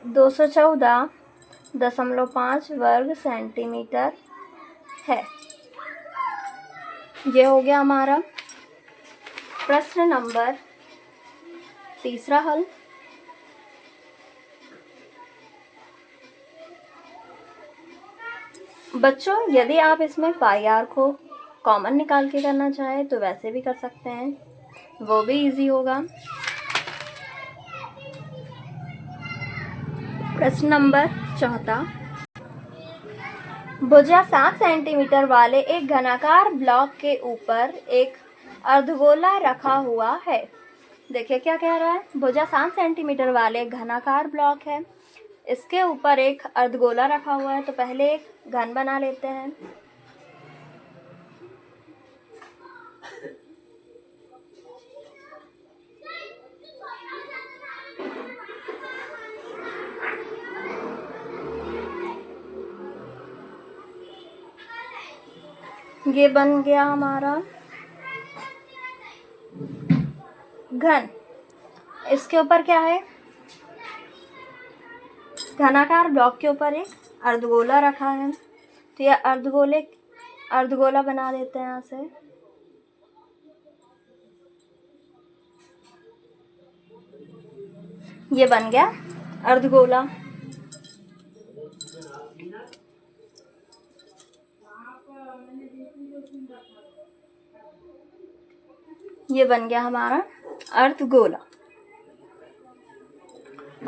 214.5 वर्ग सेंटीमीटर है। ये हो गया हमारा प्रश्न नंबर 3 हल। बच्चों यदि आप इसमें पाई आर को कॉमन निकाल के करना चाहें तो वैसे भी कर सकते हैं, वो भी इजी होगा। प्रश्न नंबर 4, भुजा 7 सेंटीमीटर वाले एक घनाकार ब्लॉक के ऊपर एक अर्धगोला रखा हुआ है। देखिए क्या कह रहा है, भुजा 7 सेंटीमीटर वाले घनाकार ब्लॉक है, इसके ऊपर एक अर्धगोला रखा हुआ है। तो पहले एक घन बना लेते हैं। ये बन गया हमारा घन। इसके ऊपर क्या है, घनाकार ब्लॉक के ऊपर एक अर्धगोला रखा है। तो यह अर्धगोला बना देते हैं यहाँ से। ये बन गया अर्धगोला। ये बन गया हमारा अर्धगोला।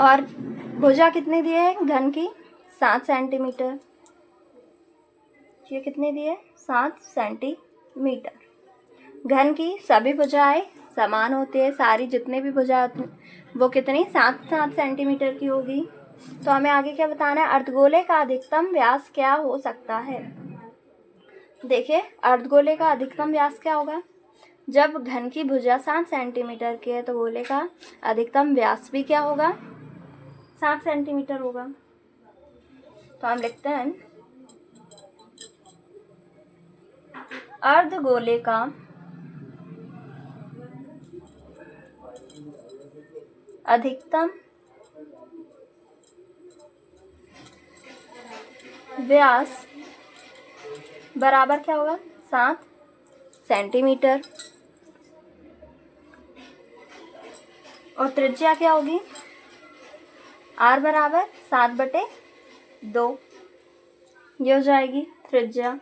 और भुजा कितनी दी है घन की, 7 सेंटीमीटर। ये कितने दिए, 7 सेंटीमीटर। घन की सभी भुजाएं समान होती है, सारी जितने भी भुजा होती हैं वो कितनी 7 सेंटीमीटर की होगी। तो हमें आगे क्या बताना है, अर्धगोले का अधिकतम व्यास क्या हो सकता है। देखिए अर्धगोले का अधिकतम व्यास क्या होगा, जब घन की भुजा 7 सेंटीमीटर की है तो गोले का अधिकतम व्यास भी क्या होगा, 7 सेंटीमीटर होगा। तो हम लिखते हैं अर्धगोले का अधिकतम व्यास बराबर क्या होगा, 7 सेंटीमीटर। और त्रिज्या क्या होगी, r बराबर 7/2, ये हो जाएगी त्रिज्या।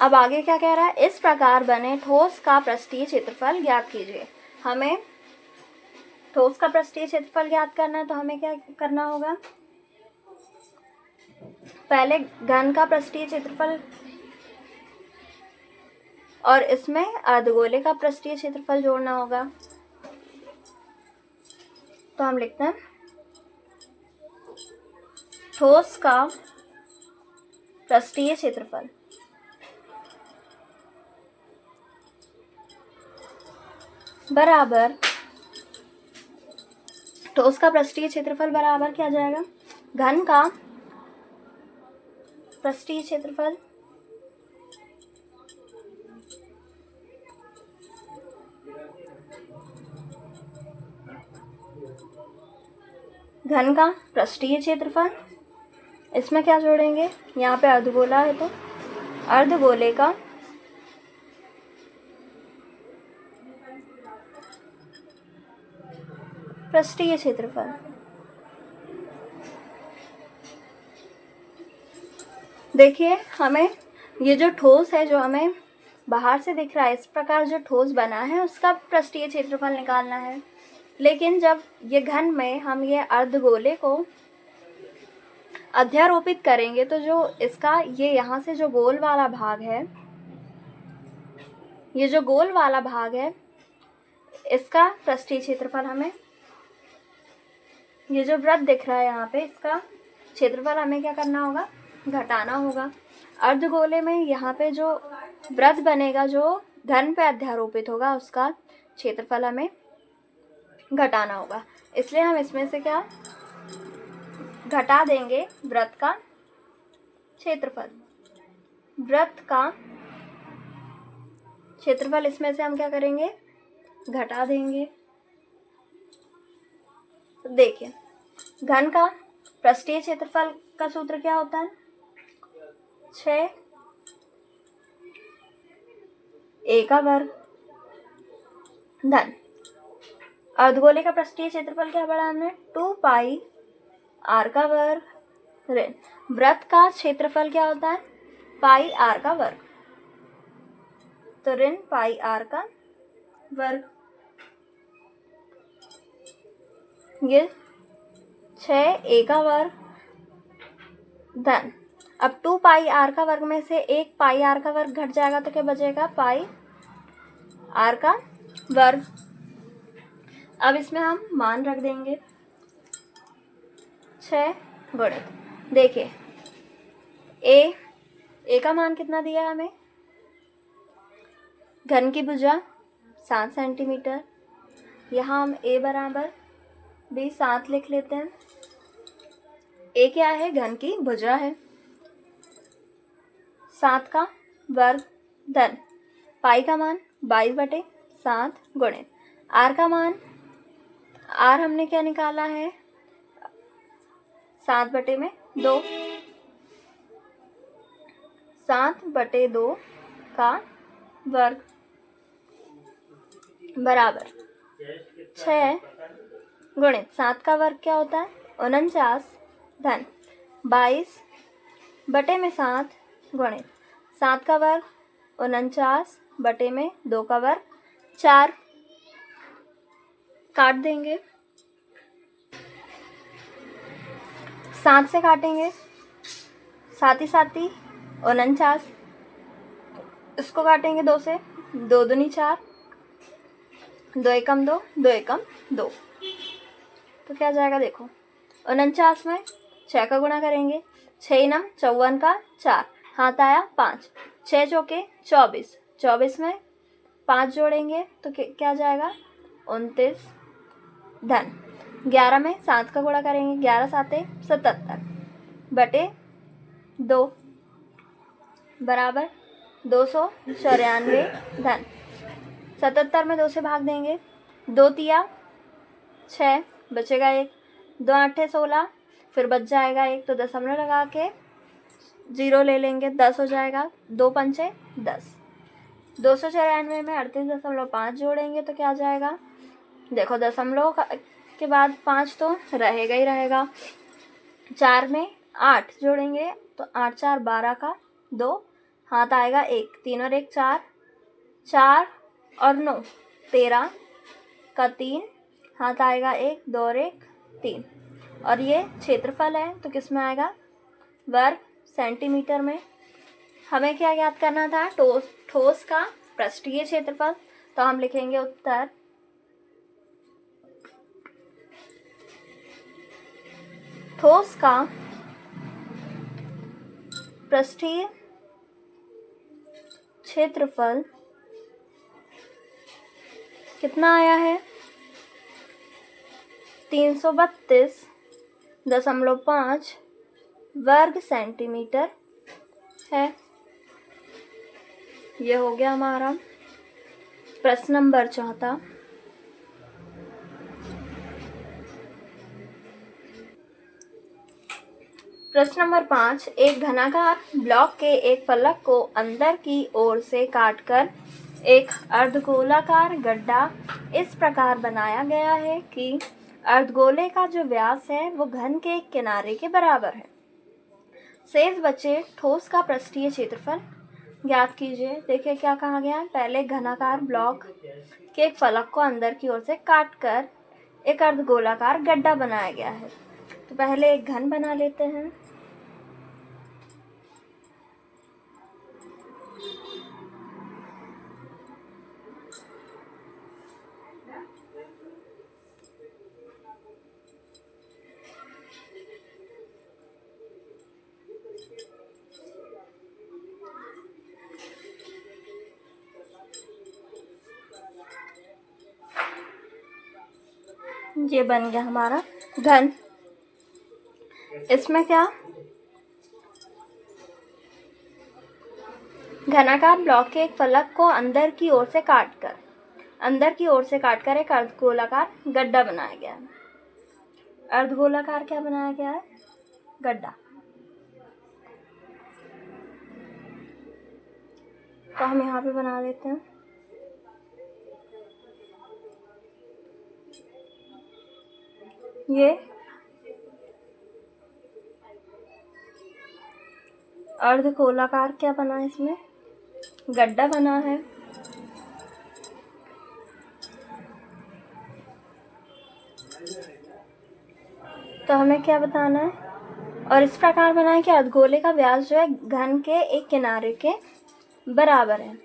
अब आगे क्या कह रहा है, इस प्रकार बने ठोस का पृष्ठीय क्षेत्रफल ज्ञात कीजिए। हमें ठोस का पृष्ठीय क्षेत्रफल ज्ञात करना है, तो हमें क्या करना होगा, पहले घन का पृष्ठीय क्षेत्रफल और इसमें अर्धगोले का पृष्ठीय क्षेत्रफल जोड़ना होगा। तो हम लिखते हैं ठोस का पृष्ठीय क्षेत्रफल बराबर, ठोस का पृष्ठीय क्षेत्रफल बराबर क्या आ जाएगा, घन का पृष्ठीय क्षेत्रफल घन का पृष्ठीय क्षेत्रफल, इसमें क्या जोड़ेंगे, यहाँ पे अर्धगोला है तो अर्धगोले का पृष्ठीय क्षेत्रफल। देखिए हमें ये जो ठोस है, जो हमें बाहर से दिख रहा है, इस प्रकार जो ठोस बना है उसका पृष्ठीय क्षेत्रफल निकालना है। लेकिन जब ये घन में हम ये अर्धगोले को अध्यारोपित करेंगे तो जो इसका ये यहाँ से जो गोल वाला भाग है, ये जो गोल वाला भाग है, इसका पृष्ठीय क्षेत्रफल हमें, ये जो वृत्त दिख रहा है यहाँ पे, इसका क्षेत्रफल हमें क्या करना होगा, घटाना होगा। अर्धगोले में यहाँ पे जो वृत्त बनेगा, जो घन पे अध्यारोपित होगा, उसका क्षेत्रफल हमें घटाना होगा। इसलिए हम इसमें से क्या घटा देंगे, वृत्त का क्षेत्रफल। वृत्त का क्षेत्रफल इसमें से हम क्या करेंगे, घटा देंगे। देखिए घन का पृष्ठीय क्षेत्रफल का सूत्र क्या होता है, 6a का वर्ग धन अर्धगोले का पृष्ठीय क्षेत्रफल क्या पढ़ा हमने, 2πr का वर्ग ऋण वृत्त का क्षेत्रफल क्या होता है, πr का वर्ग, तो ऋण πr का वर्ग। ये 6a का वर्ग धन, अब 2πr का वर्ग में से एक πr का वर्ग घट जाएगा तो क्या बचेगा, πr r का वर्ग। अब इसमें हम मान रख देंगे 6 गुणित, देखिए ए का मान कितना दिया है हमें, घन की भुजा 7 सेंटीमीटर। यहाँ हम ए बराबर भी 7 लिख लेते हैं। ए क्या है, घन की भुजा है। 7 का वर्ग धन पाई का मान 22/7 गुणित आर का मान, आर हमने क्या निकाला है 7/2, 7/2 का वर्ग बराबर 6 गुणित 7 का वर्ग क्या होता है 49 धन 22/7 गुणित 7 का वर्ग 49/2 का वर्ग 4, काट देंगे, 7 से काटेंगे, साथ ही 49, इसको काटेंगे 2 से, 2 दूनी 4, 2 एकम 2, 2 एकम 2, तो क्या जाएगा देखो 49 में 6 का गुणा करेंगे, 6 नम 54 का 4, हाथ आया 5, 6 चौके 24, 24 में 5 जोड़ेंगे तो क्या जाएगा 29 धन 11 में 7 का गुणा करेंगे, 11 7 77 बटे 2 बराबर 294 धन 77 में 2 से भाग देंगे, 2 तिया 6 बचेगा 1, 2 8 16, फिर बच जाएगा 1, तो दशमलव लगा के 0 ले लेंगे, 10 हो जाएगा, 2 पंचे 10, 294 में 38.5 जोड़ेंगे तो क्या जाएगा देखो, दशमलव के बाद 5 तो रहेगा ही रहेगा, 4 में 8 जोड़ेंगे तो 8 4 12 का 2, हाथ आएगा 1, 3 और 1 4, 4 और 9 13 का 3, हाथ आएगा 1, 2 और 1 3, और ये क्षेत्रफल है तो किस में आएगा वर्ग सेंटीमीटर में। हमें क्या ज्ञात करना था, ठोस का पृष्ठीय क्षेत्रफल, तो हम लिखेंगे उत्तर ठोस का पृष्ठीय क्षेत्रफल कितना आया है 332.5 वर्ग सेंटीमीटर है। ये हो गया हमारा प्रश्न नंबर 4। प्रश्न नंबर 5, एक घनाकार ब्लॉक के एक फलक को अंदर की ओर से काटकर एक अर्धगोलाकार गड्ढा इस प्रकार बनाया गया है कि अर्धगोले का जो व्यास है वो घन के एक किनारे के बराबर है। शेष बचे ठोस का पृष्ठीय क्षेत्रफल ज्ञात कीजिए। देखिए क्या कहा गया है, पहले घनाकार ब्लॉक के एक फलक को अंदर की ओर से काटकर एक अर्धगोलाकार गड्ढा बनाया गया है। तो पहले एक घन बना लेते हैं। ये बन गया हमारा घन। इसमें क्या, घनाकार ब्लॉक के एक फलक को अंदर की ओर से काटकर एक अर्धगोलाकार गड्ढा बनाया गया है। अर्धगोलाकार क्या बनाया गया है, गड्ढा। तो हम यहाँ पे बना देते हैं। ये अर्धगोलाकार क्या बना है, इसमें गड्ढा बना है। तो हमें क्या बताना है, और इस प्रकार बना है कि अर्धगोले का व्यास जो है घन के एक किनारे के बराबर है।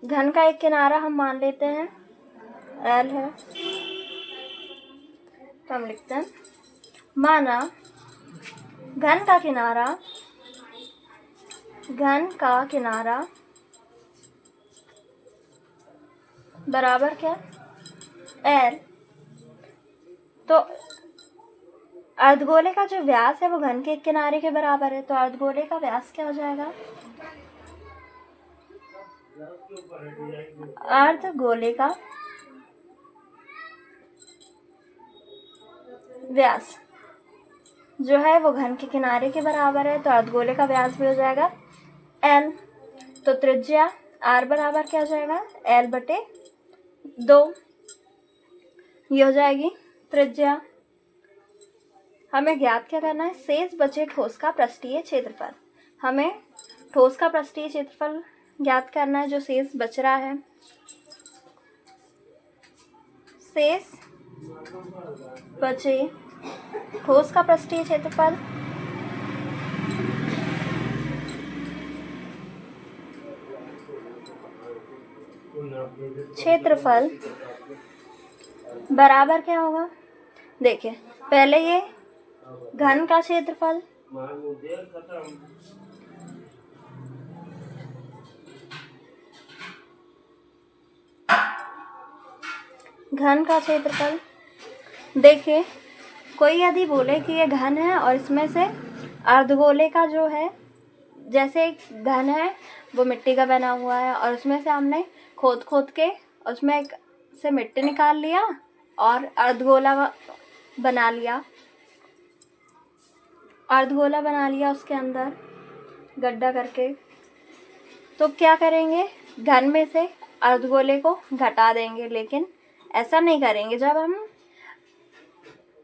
घन का एक किनारा हम मान लेते हैं L है, तो हम लिखते हैं माना घन का किनारा बराबर क्या L। तो अर्धगोले का जो व्यास है वो घन के एक किनारे के बराबर है, तो अर्धगोले का व्यास क्या हो जाएगा? अर्धगोले का व्यास जो है वो घन के किनारे के बराबर है, तो अर्धगोले का व्यास भी हो जाएगा L। तो त्रिज्या R बराबर क्या हो जाएगा? L/2 ये हो जाएगी त्रिज्या। हमें ज्ञात क्या करना है? शेष बचे ठोस का पृष्ठीय क्षेत्रफल। हमें ठोस का पृष्ठीय क्षेत्रफल ज्ञात करना है, जो शेष बच रहा है। शेष बचे ठोस का पृष्ठीय क्षेत्रफल बराबर क्या होगा? देखिए पहले ये घन का क्षेत्रफल देखिए कोई यदि बोले कि ये घन है और इसमें से अर्धगोले का जो है, जैसे एक घन है वो मिट्टी का बना हुआ है और उसमें से हमने खोद के उसमें एक से मिट्टी निकाल लिया और अर्धगोला बना लिया उसके अंदर गड्ढा करके। तो क्या करेंगे? घन में से अर्धगोले को घटा देंगे, लेकिन ऐसा नहीं करेंगे। जब हम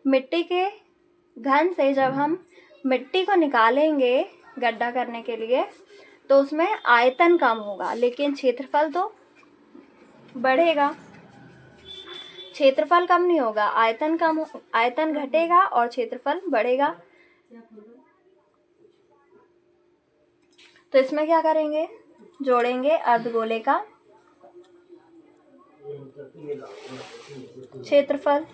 मिट्टी के घन से जब हम मिट्टी को निकालेंगे गड्ढा करने के लिए, तो उसमें आयतन कम होगा लेकिन क्षेत्रफल तो बढ़ेगा। क्षेत्रफल कम नहीं होगा, आयतन घटेगा और क्षेत्रफल बढ़ेगा। तो इसमें क्या करेंगे? जोड़ेंगे अर्धगोले का क्षेत्रफल,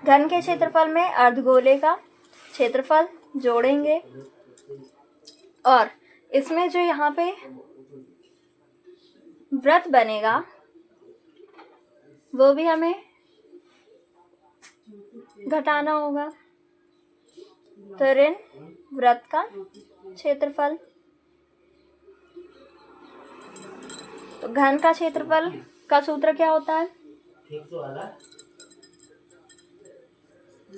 घन के क्षेत्रफल में अर्धगोले का क्षेत्रफल जोड़ेंगे, और इसमें जो यहाँ पे वृत्त बनेगा वो भी हमें घटाना होगा। तो ऋण वृत्त का क्षेत्रफल, तो घन का क्षेत्रफल का सूत्र क्या होता है?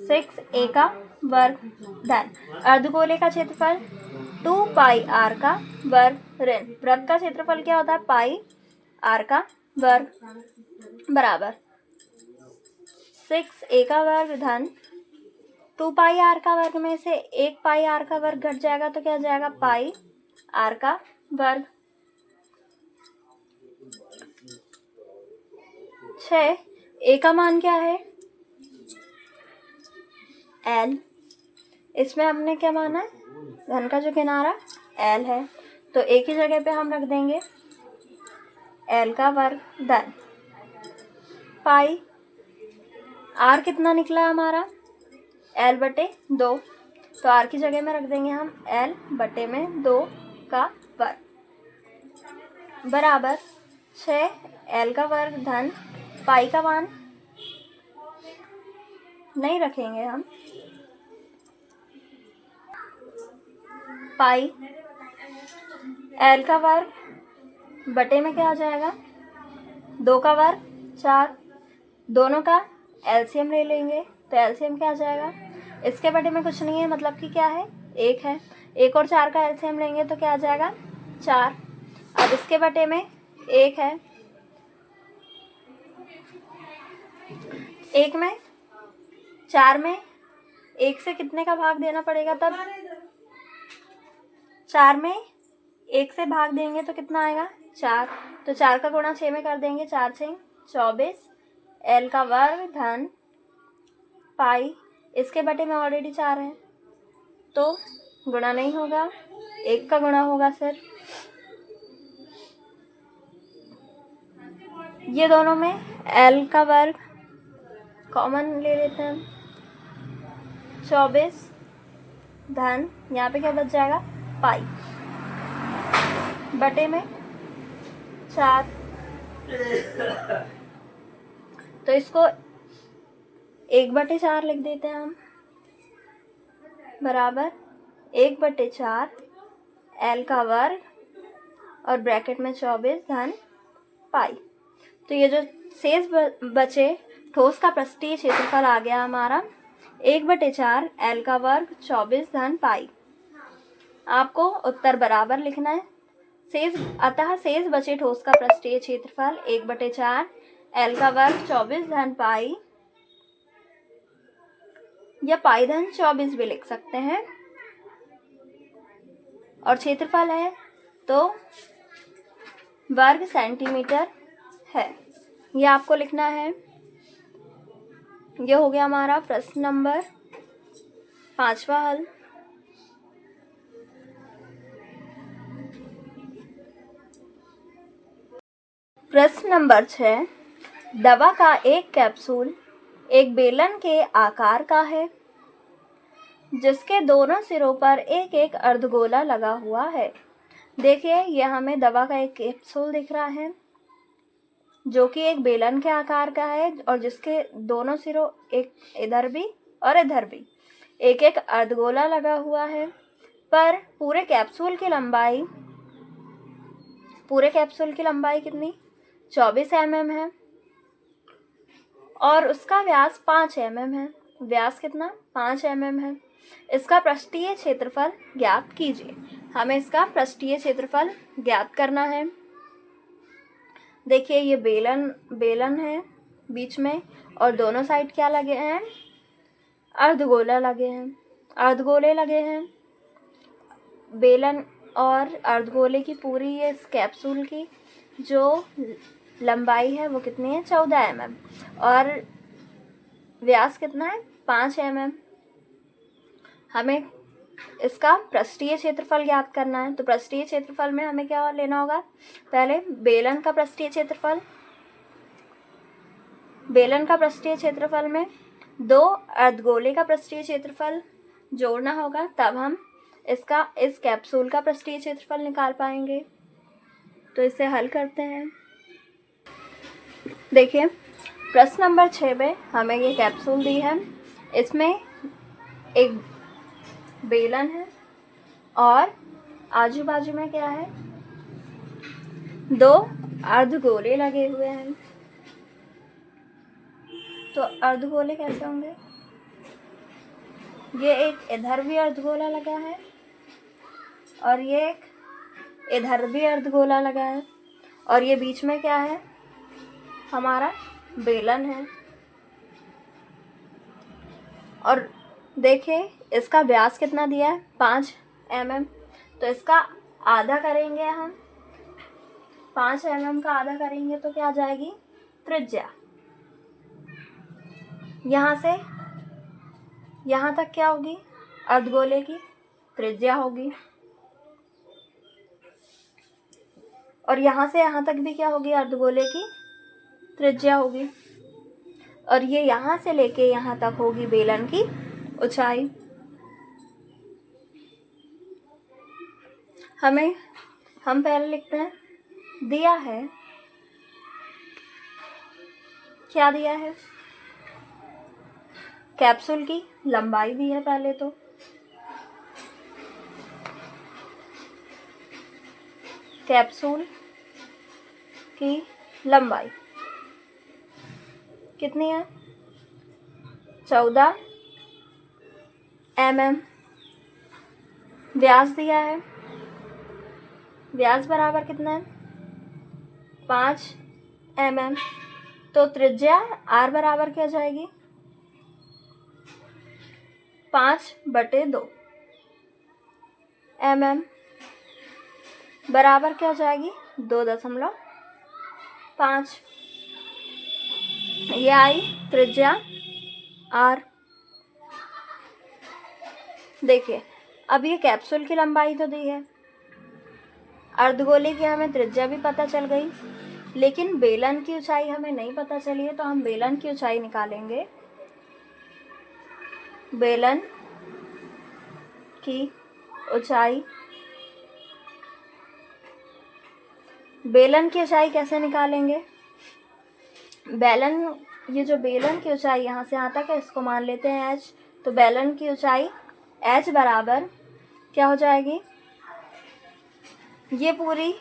6a का वर्ग धन अर्धगोले का क्षेत्रफल 2πr का वर्ग ऋण वृत्त का क्षेत्रफल क्या होता है? πr का वर्ग बराबर 6a का वर्ग धन 2πr का वर्ग में से 1πr का वर्ग घट जाएगा, तो क्या हो जाएगा? πr का वर्ग। 6a का मान क्या है? L। इसमें हमने क्या माना है? घन का जो किनारा L है, तो एक ही जगह पे हम रख देंगे L का वर्ग धन पाई। R कितना निकला हमारा? L/2, तो R की जगह में रख देंगे हम L/2 का वर्ग बराबर 6L का वर्ग धन पाई का मान नहीं रखेंगे हम, पाई L का वर्ग बटे में क्या हो जाएगा? 2 का वर्ग 4, दोनों का एलसीएम ले लेंगे, तो एलसीएम क्या आ जाएगा? इसके बटे में कुछ नहीं है, मतलब कि क्या है? 1 है। 1 और 4 का एलसीएम लेंगे तो क्या आ जाएगा? 4। अब इसके बटे में 1 है, 1 में 4 में 1 से कितने का भाग देना पड़ेगा? तब 4 में 1 से भाग देंगे तो कितना आएगा? 4। तो 4 का गुणा 6 में कर देंगे, 4 6 24 L का वर्ग धन पाई। इसके बटे में ऑलरेडी 4 है तो गुणा नहीं होगा, 1 का गुणा होगा सिर्फ। ये दोनों में एल का वर्ग कॉमन ले लेते हैं, 24 धन यहाँ पे क्या बच जाएगा पाई बटे में 4। तो इसको 1/4 लिख देते हैं हम, बराबर 1/4 एल का वर्ग और ब्रैकेट में 24 धन पाई। तो ये जो शेष बचे ठोस का पृष्ठीय क्षेत्रफल आ गया हमारा 1/4 एल का वर्ग 24 धन पाई। आपको उत्तर बराबर लिखना है। अतः शेष बचे ठोस का पृष्ठीय क्षेत्रफल 1/4 एल का वर्ग 24 धन पाई या पाई धन 24 भी लिख सकते हैं, और क्षेत्रफल है तो वर्ग सेंटीमीटर है। यह आपको लिखना है। यह हो गया हमारा प्रश्न नंबर 5वां हल। प्रश्न नंबर 6, दवा का एक कैप्सूल एक बेलन के आकार का है जिसके दोनों सिरों पर एक एक अर्धगोला लगा हुआ है। देखिए, यह हमें दवा का एक कैप्सूल दिख रहा है जो कि एक बेलन के आकार का है और जिसके दोनों सिरों, एक इधर भी और इधर भी, एक एक अर्धगोला लगा हुआ है। पर पूरे कैप्सूल की लंबाई कितनी 24 mm है और उसका व्यास 5 mm है। व्यास कितना 5 mm है। इसका पृष्ठीय क्षेत्रफल ज्ञात कीजिए। हमें इसका पृष्ठीय क्षेत्रफल ज्ञात करना है। देखिए, ये बेलन है बीच में और दोनों साइड क्या लगे हैं अर्धगोले लगे हैं। बेलन और अर्धगोले की पूरी ये इस कैप्सूल की जो लंबाई है वो कितनी है 14 mm और व्यास कितना है 5 mm। हमें इसका पृष्ठीय क्षेत्रफल ज्ञात करना है। तो पृष्ठीय क्षेत्रफल में हमें क्या लेना होगा, पहले बेलन का पृष्ठीय क्षेत्रफल में 2 अर्धगोले का पृष्ठीय क्षेत्रफल जोड़ना होगा, तब हम इस कैप्सूल का पृष्ठीय क्षेत्रफल निकाल पाएंगे। तो इसे हल करते हैं। देखिए, प्रश्न नंबर 6 में हमें ये कैप्सूल दी है। इसमें एक बेलन है और आजू बाजू में क्या है 2 अर्धगोले लगे हुए हैं। तो अर्धगोले कैसे होंगे, ये एक इधर भी अर्धगोला लगा है और ये एक इधर भी अर्धगोला लगा है और ये बीच में क्या है हमारा बेलन है। और देखिए, इसका व्यास कितना दिया है 5 mm। तो इसका आधा करेंगे हम, 5 mm का आधा करेंगे तो क्या आ जाएगी त्रिज्या। यहाँ से यहाँ तक क्या होगी अर्धगोले की त्रिज्या होगी और यहाँ से यहाँ तक भी क्या होगी अर्धगोले की त्रिज्या होगी और ये यहाँ से लेके यहाँ तक होगी बेलन की ऊंचाई। हम पहले लिखते हैं, दिया है, क्या दिया है कैप्सूल की लंबाई दी है। पहले तो कैप्सूल की लंबाई कितनी है 14 mm। व्यास दिया है, व्यास बराबर कितना है 5 mm। तो त्रिज्या r बराबर क्या जाएगी 5/2 mm बराबर क्या हो जाएगी 2.5। ये आई त्रिज्या r। देखिए, अब ये कैप्सूल की लंबाई तो दी है, अर्धगोले की हमें त्रिज्या भी पता चल गई, लेकिन बेलन की ऊंचाई हमें नहीं पता चली है, तो हम बेलन की ऊंचाई निकालेंगे। बेलन की ऊंचाई, बेलन की ऊंचाई कैसे निकालेंगे? बेलन, ये जो बेलन की ऊंचाई यहाँ से यहाँ तक है, इसको मान लेते हैं h। तो बेलन की ऊंचाई h बराबर क्या हो जाएगी? ये पूरी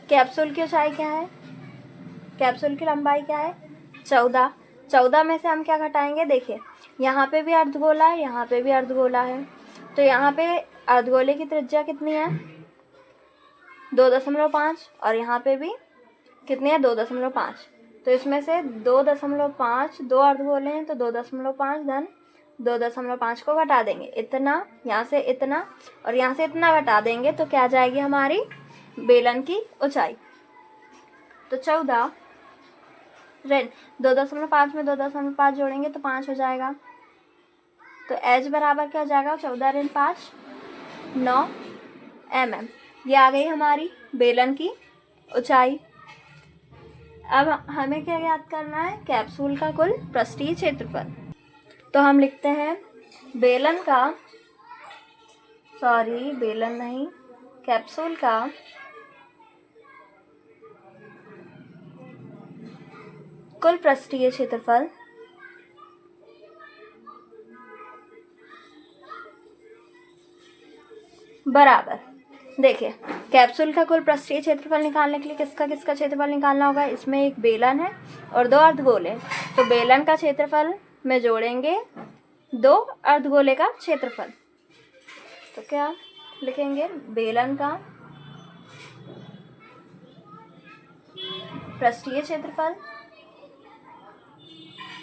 कैप्सूल की ऊंचाई क्या है? कैप्सूल की लंबाई क्या है? 14। 14 में से हम क्या घटाएंगे? देखिए, यहाँ पे भी अर्धगोला है, यहाँ पे भी अर्धगोला है, तो यहाँ पे अर्धगोले की त्रिज्या कितनी है? 2.5, और यहाँ पे भी कितनी है? 2.5। तो इसमें से 2.5, दो अर्धगोले हैं, तो 2.5 धन 2.5 को घटा देंगे, इतना यहाँ से इतना और यहाँ से इतना घटा देंगे, तो क्या आ जाएगी हमारी बेलन की ऊंचाई? तो 14 ऋण 2.5 में 2.5 जोड़ेंगे तो 5 हो जाएगा। तो h बराबर क्या हो जाएगा? 14 ऋण 5, 9 mm। ये आ गई हमारी बेलन की ऊंचाई। अब हमें क्या याद करना है? कैप्सूल का कुल पृष्ठीय क्षेत्रफल। तो हम लिखते हैं बेलन का, सॉरी बेलन नहीं, कैप्सूल का कुल पृष्ठीय क्षेत्रफल बराबर, देखिए कैप्सूल का कुल पृष्ठीय क्षेत्रफल निकालने के लिए किसका किसका क्षेत्रफल निकालना होगा? इसमें एक बेलन है और दो अर्धगोले, तो बेलन का क्षेत्रफल में जोड़ेंगे दो अर्धगोले का क्षेत्रफल। तो क्या लिखेंगे? बेलन का पृष्ठीय क्षेत्रफल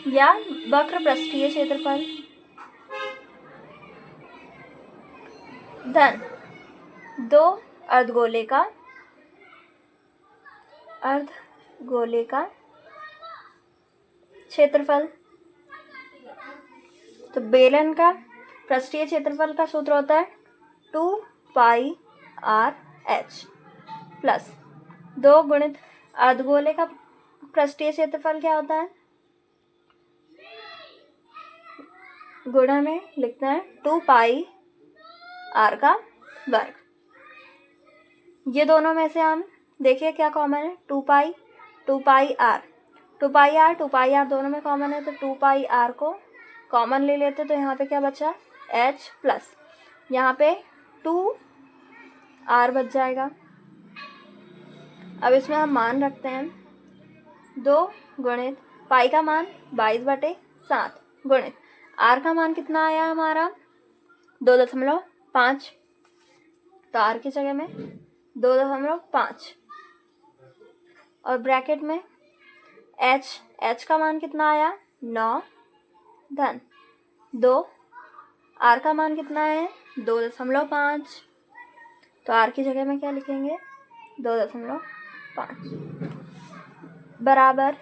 या वक्र पृष्ठीय क्षेत्रफल धन दो अर्धगोले का क्षेत्रफल। तो बेलन का पृष्ठीय क्षेत्रफल का सूत्र होता है 2πr/h प्लस 2 गुणित अर्धगोले का पृष्ठीय क्षेत्रफल क्या होता है? गुणा में लिखते हैं 2πr का वर्ग। ये दोनों में से हम देखिए क्या कॉमन है? 2πr दोनों में कॉमन है, तो 2πr को कॉमन ले लेते, तो यहाँ पे क्या बचा? h प्लस यहाँ पे 2r बच जाएगा। अब इसमें हम मान रखते हैं 2 गुणित पाई का मान 22/7 गुणित r का मान कितना आया हमारा? 2.5, तो r की जगह में 2.5 और ब्रैकेट में h का मान कितना आया? 9 धन 2, r का मान कितना है? 2.5, तो r की जगह में क्या लिखेंगे? 2.5 बराबर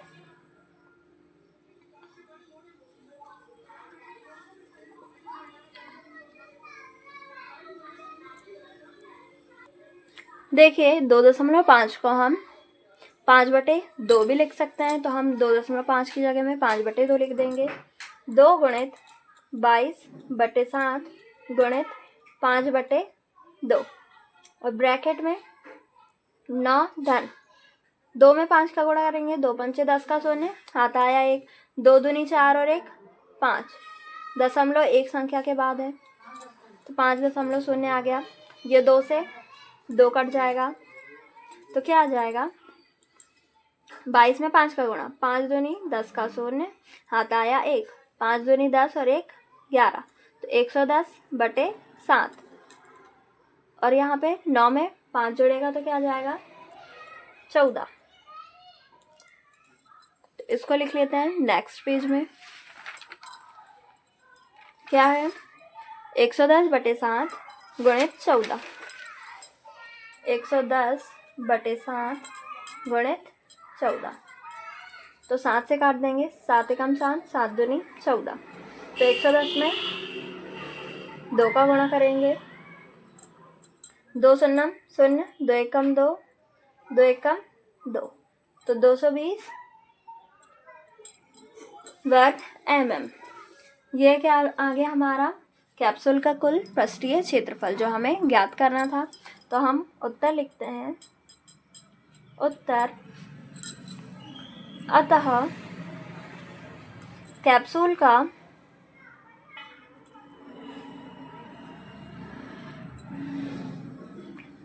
देखिए 2.5 को हम 5/2 भी लिख सकते हैं, तो हम 2.5 की जगह में 5/2 लिख देंगे। 2 गुणित 22/7 गुणित 5/2 और ब्रैकेट में 9 धन 2 में 5 का गुणा करेंगे, 2 पंचे 10 का शून्य, हाथ आया 1, 2 दूनी 4 और 1 5, दशमलव एक संख्या के बाद है, तो 5.0 आ गया। ये 2 से 2 कट जाएगा, तो क्या आ जाएगा? 22 में 5 का गुणा, 5 दूनी 10 का शून्य, हाथ आया 1, 5 दूनी 10 और 1 11, तो 110/7 और यहाँ पे 9 में 5 जोड़ेगा तो क्या आ जाएगा? 14। तो इसको लिख लेते हैं नेक्स्ट पेज में। क्या है? 110/7 गुणित 14, 110/7 गुणित 14, तो 7 से काट देंगे, 7 एकम 7, 7 दूनी 14, तो 110 में 2 का गुणा करेंगे, 2 शून्य 0, 2 एकम 2, 2 एकम 2, तो 220 वर्ग mm। यह क्या आ गया हमारा कैप्सूल का कुल पृष्ठीय क्षेत्रफल जो हमें ज्ञात करना था। तो हम उत्तर लिखते हैं। उत्तर अतः कैप्सूल का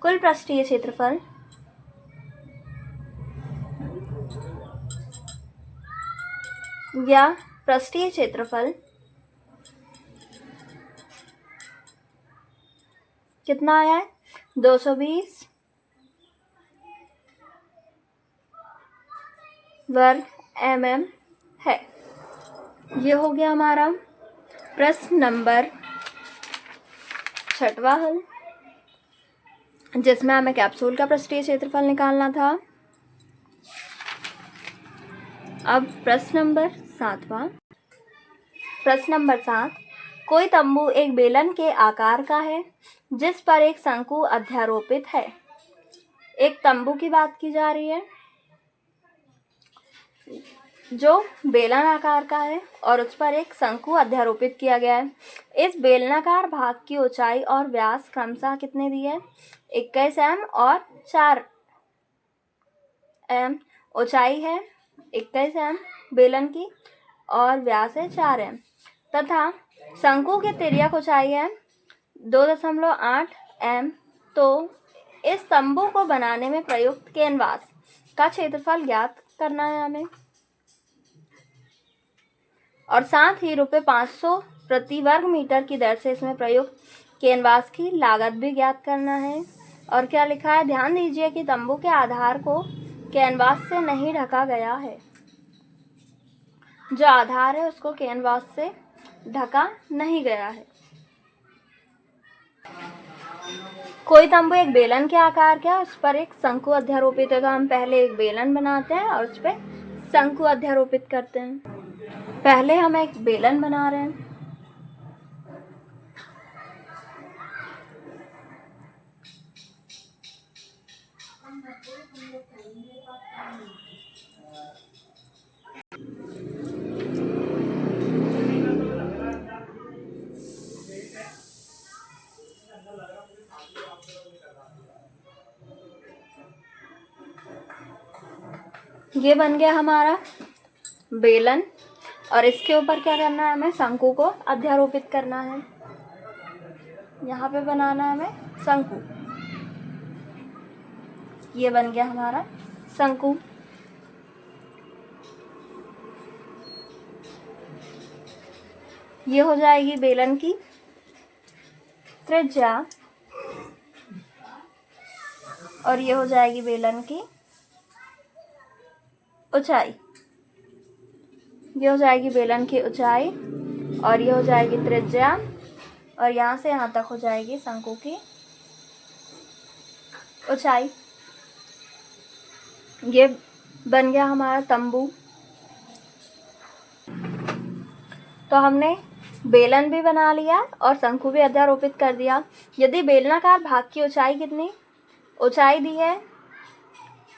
कुल पृष्ठीय क्षेत्रफल या पृष्ठीय क्षेत्रफल कितना आया है 220 वर्ग mm है। ये हो गया हमारा प्रश्न नंबर 6वां हल, जिसमें हमें कैप्सूल का पृष्ठीय क्षेत्रफल निकालना था। अब प्रश्न नंबर 7वां। प्रश्न नंबर 7, कोई तंबू एक बेलन के आकार का है जिस पर एक शंकु अध्यारोपित है। एक तंबू की बात की जा रही है जो बेलन आकार का है और उस पर एक शंकु अध्यारोपित किया गया है। इस बेलनाकार भाग की ऊंचाई और व्यास क्रमशः कितने दिए हैं 21 m और 4 m। ऊंचाई है 21 m बेलन की और व्यास है 4 m तथा शंकु की तिर्यक ऊंचाई है 2.8 m। तो इस तंबू को बनाने में प्रयुक्त कैनवास का क्षेत्रफल ज्ञात करना है हमें और साथ ही ₹500 प्रति वर्ग मीटर की दर से इसमें प्रयुक्त कैनवास की लागत भी ज्ञात करना है। और क्या लिखा है, ध्यान दीजिए कि तंबू के आधार को कैनवास से नहीं ढका गया है। जो आधार है उसको कैनवास से ढका नहीं गया है। कोई तंबू एक बेलन के आकार का है, उस पर एक शंकु अध्यारोपित है। तो हम पहले एक बेलन बनाते हैं और उस पर शंकु अध्यारोपित करते हैं। पहले हम एक बेलन बना रहे हैं। ये बन गया हमारा बेलन और इसके ऊपर क्या करना है, हमें शंकु को अध्यारोपित करना है। यहाँ पे बनाना है हमें शंकु। ये बन गया हमारा शंकु। ये हो जाएगी बेलन की त्रिज्या और ये हो जाएगी बेलन की ऊंचाई। ये हो जाएगी बेलन की ऊंचाई और ये हो जाएगी त्रिज्या और यहाँ से यहाँ तक हो जाएगी शंकु की ऊंचाई। ये बन गया हमारा तंबू। तो हमने बेलन भी बना लिया और शंकु भी अध्यारोपित कर दिया। यदि बेलनाकार भाग की ऊंचाई कितनी, ऊंचाई दी है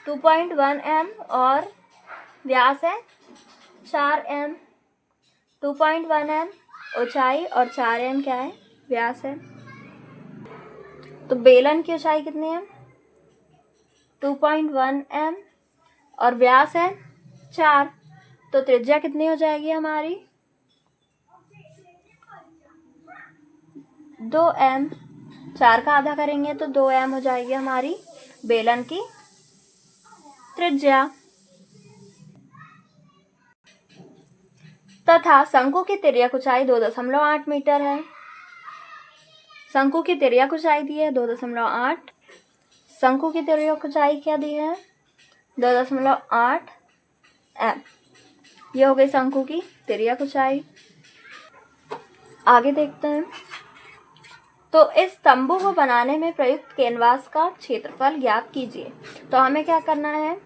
2.1 m और व्यास है 4 m। 2.1 m ऊंचाई और 4 m क्या है, व्यास है। तो बेलन की ऊंचाई कितनी है 2.1 m और व्यास है 4। तो त्रिज्या कितनी हो जाएगी हमारी 2 m। 4 का आधा करेंगे तो 2 m हो जाएगी हमारी बेलन की त्रिज्या। तथा शंकु की तिर्यक ऊंचाई 2.8 मीटर है। शंकु की तिर्यक ऊंचाई दी है 2.8। शंकु की तिर्यक ऊंचाई क्या दी है 2.8 m। ये हो गई शंकु की तिर्यक ऊंचाई। आगे देखते हैं। तो इस तंबू को बनाने में प्रयुक्त कैनवास का क्षेत्रफल ज्ञात कीजिए। तो हमें क्या करना है,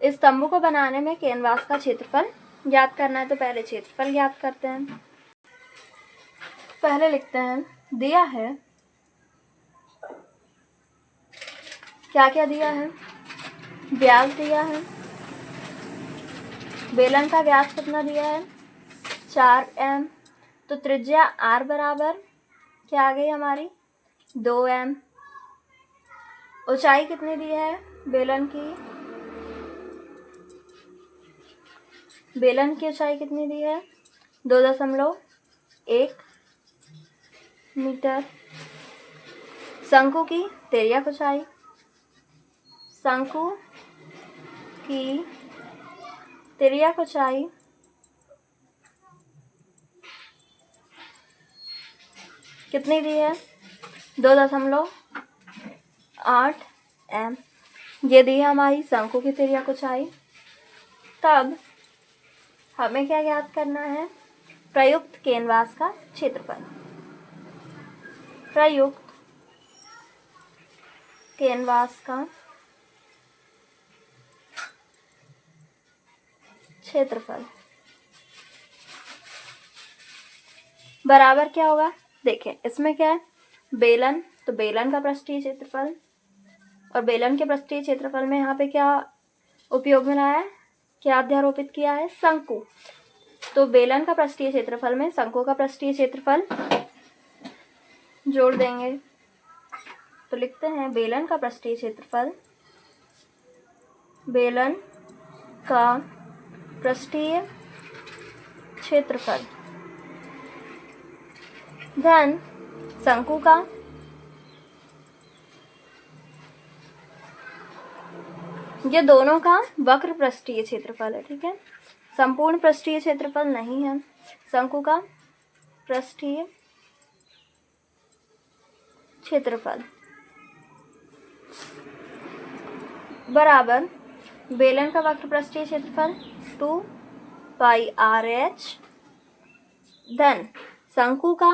इस तंबू को बनाने में कैनवास का क्षेत्रफल ज्ञात करना है। तो पहले क्षेत्रफल ज्ञात करते हैं। पहले लिखते हैं, दिया है, क्या क्या दिया है, व्यास दिया है बेलन का व्यास कितना दिया है 4m। तो त्रिज्या r बराबर क्या आ गई हमारी 2m। ऊंचाई कितनी दी है बेलन की ऊंचाई कितनी दी है 2.1 मीटर। शंकु की तिर्यक ऊंचाई, शंकु की तिर्यक ऊंचाई कितनी दी है 2.8 m। ये दी है हमारी शंकु की तिर्यक ऊंचाई। तब हमें क्या ज्ञात करना है प्रयुक्त कैनवास का क्षेत्रफल। प्रयुक्त कैनवास का क्षेत्रफल बराबर क्या होगा। देखिए इसमें क्या है बेलन, तो बेलन का पृष्ठीय क्षेत्रफल, और बेलन के पृष्ठीय क्षेत्रफल में यहाँ पे क्या उपयोग में लाया है, क्या अध्यारोपित किया है शंकु। तो बेलन का पृष्ठीय क्षेत्रफल में शंकु का पृष्ठीय क्षेत्रफल जोड़ देंगे। तो लिखते हैं बेलन का पृष्ठीय क्षेत्रफल, बेलन का पृष्ठीय क्षेत्रफल धन शंकु का ये दोनों का वक्र पृष्ठीय क्षेत्रफल है। ठीक है, संपूर्ण पृष्ठीय क्षेत्रफल नहीं है। शंकु का पृष्ठीय क्षेत्रफल बराबर बेलन का वक्र पृष्ठीय क्षेत्रफल 2πrh धन शंकु का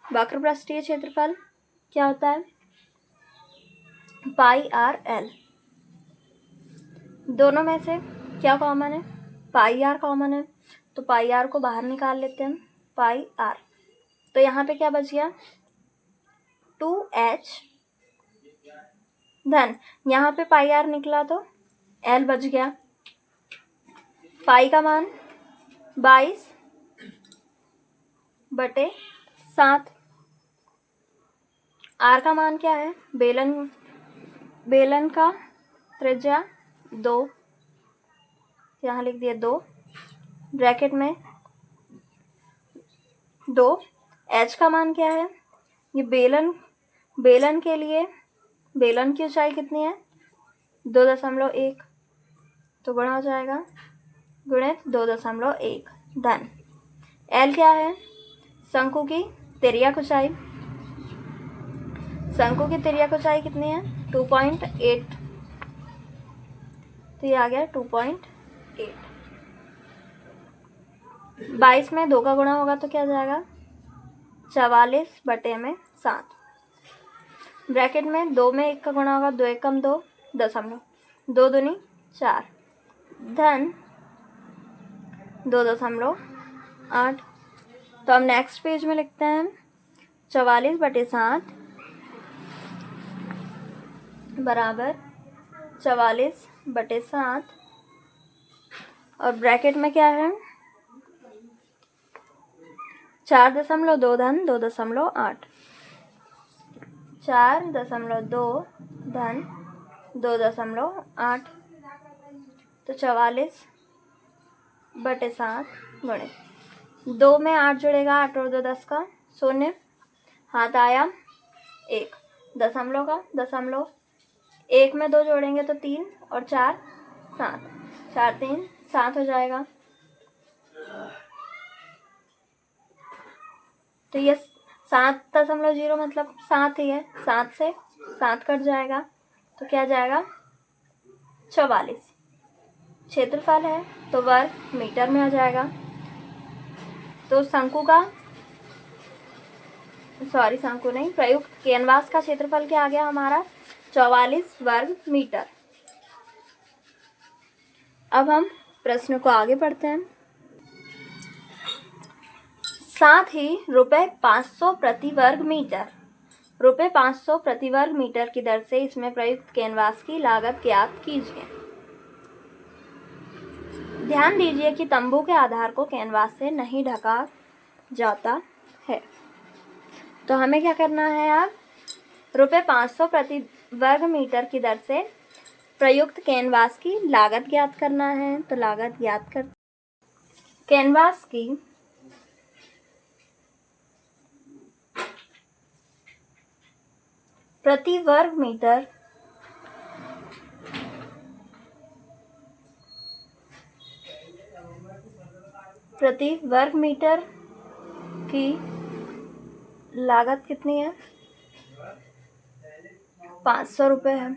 वक्र पृष्ठीय क्षेत्रफल क्या होता है πrl। दोनों में से क्या कॉमन है πr कॉमन है, तो πr को बाहर निकाल लेते हैं πr। तो यहाँ पे क्या बच गया 2h धन यहाँ पे πr निकला तो l बच गया। पाई का मान 22/7। r का मान क्या है बेलन का त्रिज्या 2, यहाँ लिख दिया 2 ब्रैकेट में 2। h का मान क्या है, ये बेलन के लिए बेलन की ऊंचाई कितनी है 2.1, तो गुणा हो जाएगा गुणित 2.1 धन l क्या है शंकु की तिर्यक ऊंचाई। शंकु की तिर्यक ऊंचाई कितनी है 2.8, तो ये आ गया 2.8। 22 में 2 का गुणा होगा तो क्या जाएगा 44/7 ब्रैकेट में 2 में 1 का गुणा होगा 2 एकम 2 दशमलव 2 दूनी 4 धन 2.8। तो हम नेक्स्ट पेज में लिखते हैं 44/7 बराबर 44/7 और ब्रैकेट में क्या है 4.2 धन 2.8, 4.2 धन 2.8, तो 44/7 गुणित 2 में 8 जुड़ेगा 8 और 2 10 का 0, हाथ आया 1 दशमलव का दशमलव, 1 में 2 जोड़ेंगे तो 3 और 4 7, 4 3 7 हो जाएगा। तो ये 7.0 मतलब 7 ही है, 7 से 7 कट जाएगा तो क्या जाएगा 44। क्षेत्रफल है तो वर्ग मीटर में आ जाएगा। तो शंकु नहीं प्रयुक्त कैनवास का क्षेत्रफल क्या आ गया हमारा 44 वर्ग मीटर। अब हम प्रश्न को आगे पढ़ते हैं। साथ ही ₹500 प्रति वर्ग मीटर ₹500 प्रति वर्ग मीटर की दर से इसमें प्रयुक्त कैनवास की लागत ज्ञात कीजिए। ध्यान दीजिए कि तंबू के आधार को कैनवास से नहीं ढका जाता है। तो हमें क्या करना है, अब ₹500 प्रति वर्ग मीटर की दर से प्रयुक्त कैनवास की लागत ज्ञात करना है। तो लागत ज्ञात कर कैनवास की प्रति वर्ग मीटर की लागत कितनी है, ₹500 है।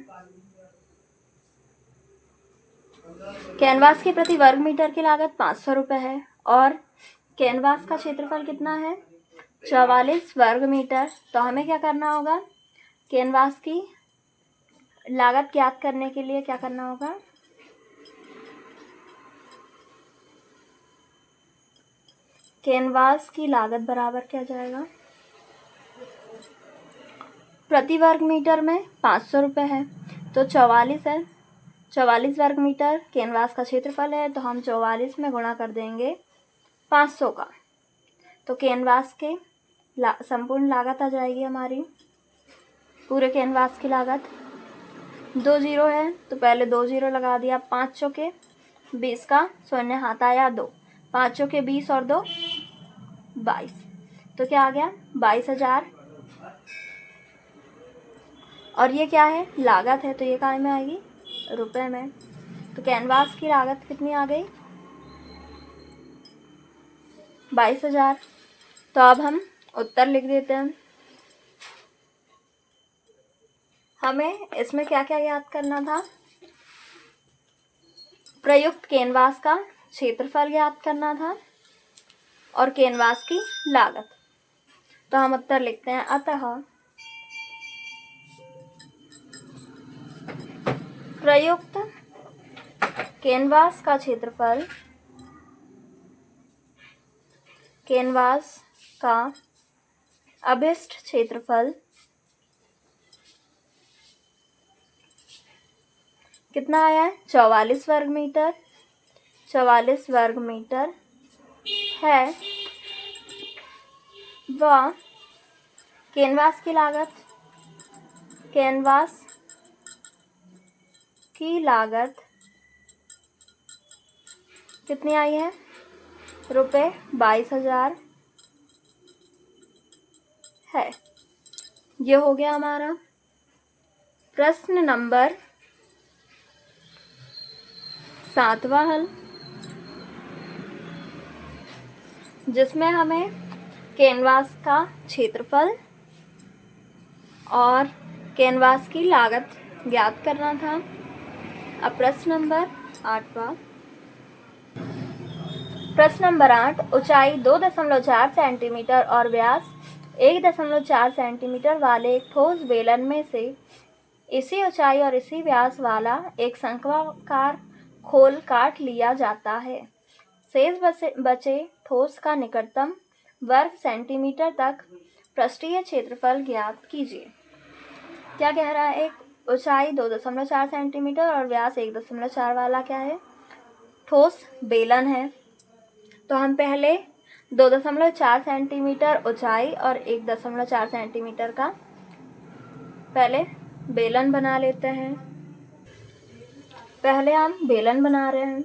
कैनवास की प्रति वर्ग मीटर की लागत ₹500 है और कैनवास का क्षेत्रफल कितना है, 44 वर्ग मीटर। तो हमें क्या करना होगा, कैनवास की लागत ज्ञात करने के लिए क्या करना होगा, कैनवास की लागत बराबर क्या जाएगा, प्रति वर्ग मीटर में ₹500 है तो 44 है, 44 वर्ग मीटर कैनवास का क्षेत्रफल है, तो हम 44 में गुणा कर देंगे 500 का। तो कैनवास के संपूर्ण लागत आ जाएगी हमारी, पूरे कैनवास की लागत। 2 जीरो है तो पहले 2 जीरो लगा दिया, 5 चौके 20 का शून्य हाथ आया 2, 5 चौके 20 और 2 22, तो क्या आ गया 22,000। और ये क्या है, लागत है, तो ये काय में आएगी, रुपए में। तो कैनवास की लागत कितनी आ गई, 22,000। तो अब हम उत्तर लिख देते हैं। हमें इसमें क्या क्या याद करना था, प्रयुक्त कैनवास का क्षेत्रफल याद करना था और कैनवास की लागत। तो हम उत्तर लिखते हैं, अतः प्रयुक्त कैनवास का क्षेत्रफल, कैनवास का अभिष्ट क्षेत्रफल कितना आया है, 44 वर्ग मीटर, 44 वर्ग मीटर है। व कैनवास की लागत, कैनवास की लागत कितनी आई है, ₹22,000 है। ये हो गया हमारा प्रश्न नंबर 7वां हल, जिसमें हमें कैनवास का क्षेत्रफल और कैनवास की लागत ज्ञात करना था। अब प्रश्न नंबर 8वां, प्रश्न नंबर 8, ऊंचाई 2.4 सेंटीमीटर और व्यास 1.4 सेंटीमीटर वाले एक ठोस बेलन में से इसी ऊंचाई और इसी व्यास वाला एक शंक्वाकार खोल काट लिया जाता है। शेष बचे ठोस का निकटतम वर्ग सेंटीमीटर तक पृष्ठीय क्षेत्रफल ज्ञात कीजिए। क्या कह रहा है, एक ऊंचाई 2.4 सेंटीमीटर और व्यास 1.4 वाला क्या है, ठोस बेलन है। तो हम पहले 2.4 सेंटीमीटर ऊंचाई और 1.4 सेंटीमीटर का पहले बेलन बना लेते हैं। पहले हम बेलन बना रहे हैं।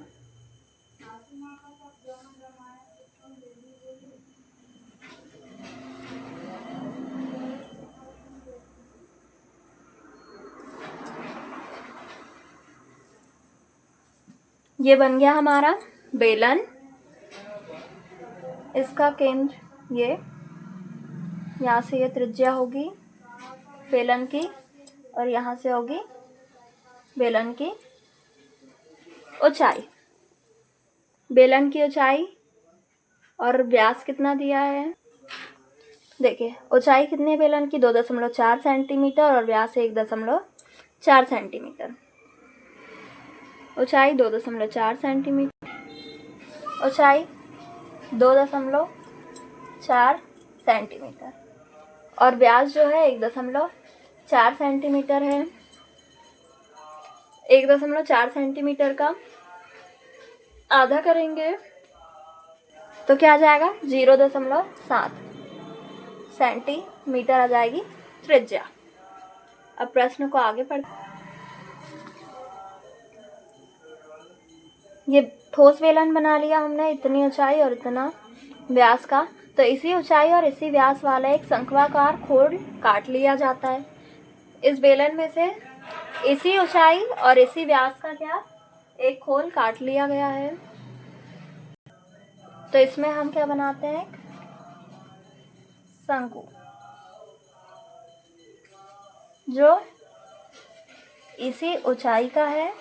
ये बन गया हमारा बेलन, इसका केंद्र ये, यहाँ से ये त्रिज्या होगी बेलन की और यहाँ से होगी बेलन की ऊंचाई। बेलन की ऊंचाई और व्यास कितना दिया है, देखिए ऊंचाई कितनी है बेलन की, 2.4 सेंटीमीटर और व्यास 1.4 सेंटीमीटर। ऊंचाई 2.4 सेंटीमीटर, ऊंचाई 2.4 सेंटीमीटर और व्यास जो है 1.4 सेंटीमीटर है। 1.4 सेंटीमीटर का आधा करेंगे तो क्या आ जाएगा, 0.7 सेंटीमीटर आ जाएगी त्रिज्या। अब प्रश्न को आगे पढ़, ये ठोस बेलन बना लिया हमने, इतनी ऊंचाई और इतना व्यास का। तो इसी ऊंचाई और इसी व्यास वाला एक शंक्वाकार खोल काट लिया जाता है। इस बेलन में से इसी ऊंचाई और इसी व्यास का क्या, एक खोल काट लिया गया है। तो इसमें हम क्या बनाते हैं, शंकु, जो इसी ऊंचाई का है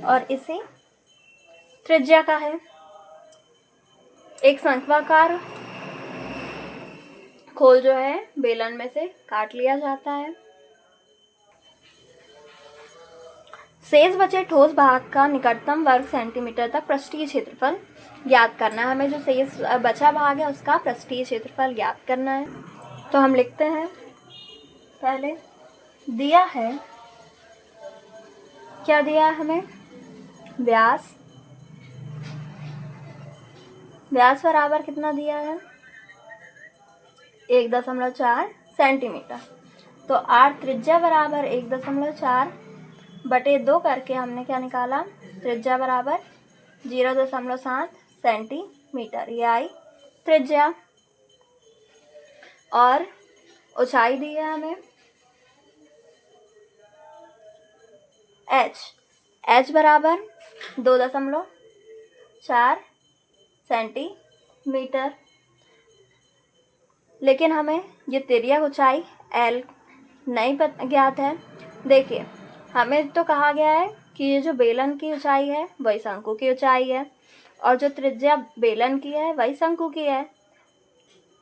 और इसी त्रिज्या का है। एक शंक्वाकार खोल जो है बेलन में से काट लिया जाता है। शेष बचे ठोस भाग का निकटतम वर्ग सेंटीमीटर तक पृष्ठीय क्षेत्रफल ज्ञात करना है। हमें जो शेष बचा भाग है उसका पृष्ठीय क्षेत्रफल ज्ञात करना है। तो हम लिखते हैं, पहले दिया है, क्या दिया है हमें, व्यास। व्यास बराबर कितना दिया है, 1.4 सेंटीमीटर। तो 8 त्रिज्या बराबर 1.4/2 करके हमने क्या निकाला, त्रिज्या बराबर 0.7 सेंटीमीटर, ये आई त्रिज्या। और ऊंचाई दी है हमें h बराबर 2.4 सेंटीमीटर। लेकिन हमें ये तिर्यक ऊंचाई L नहीं ज्ञात है। देखिए, हमें तो कहा गया है कि ये जो बेलन की ऊंचाई है वही शंकु की ऊंचाई है, और जो त्रिज्या बेलन की है वही शंकु की है।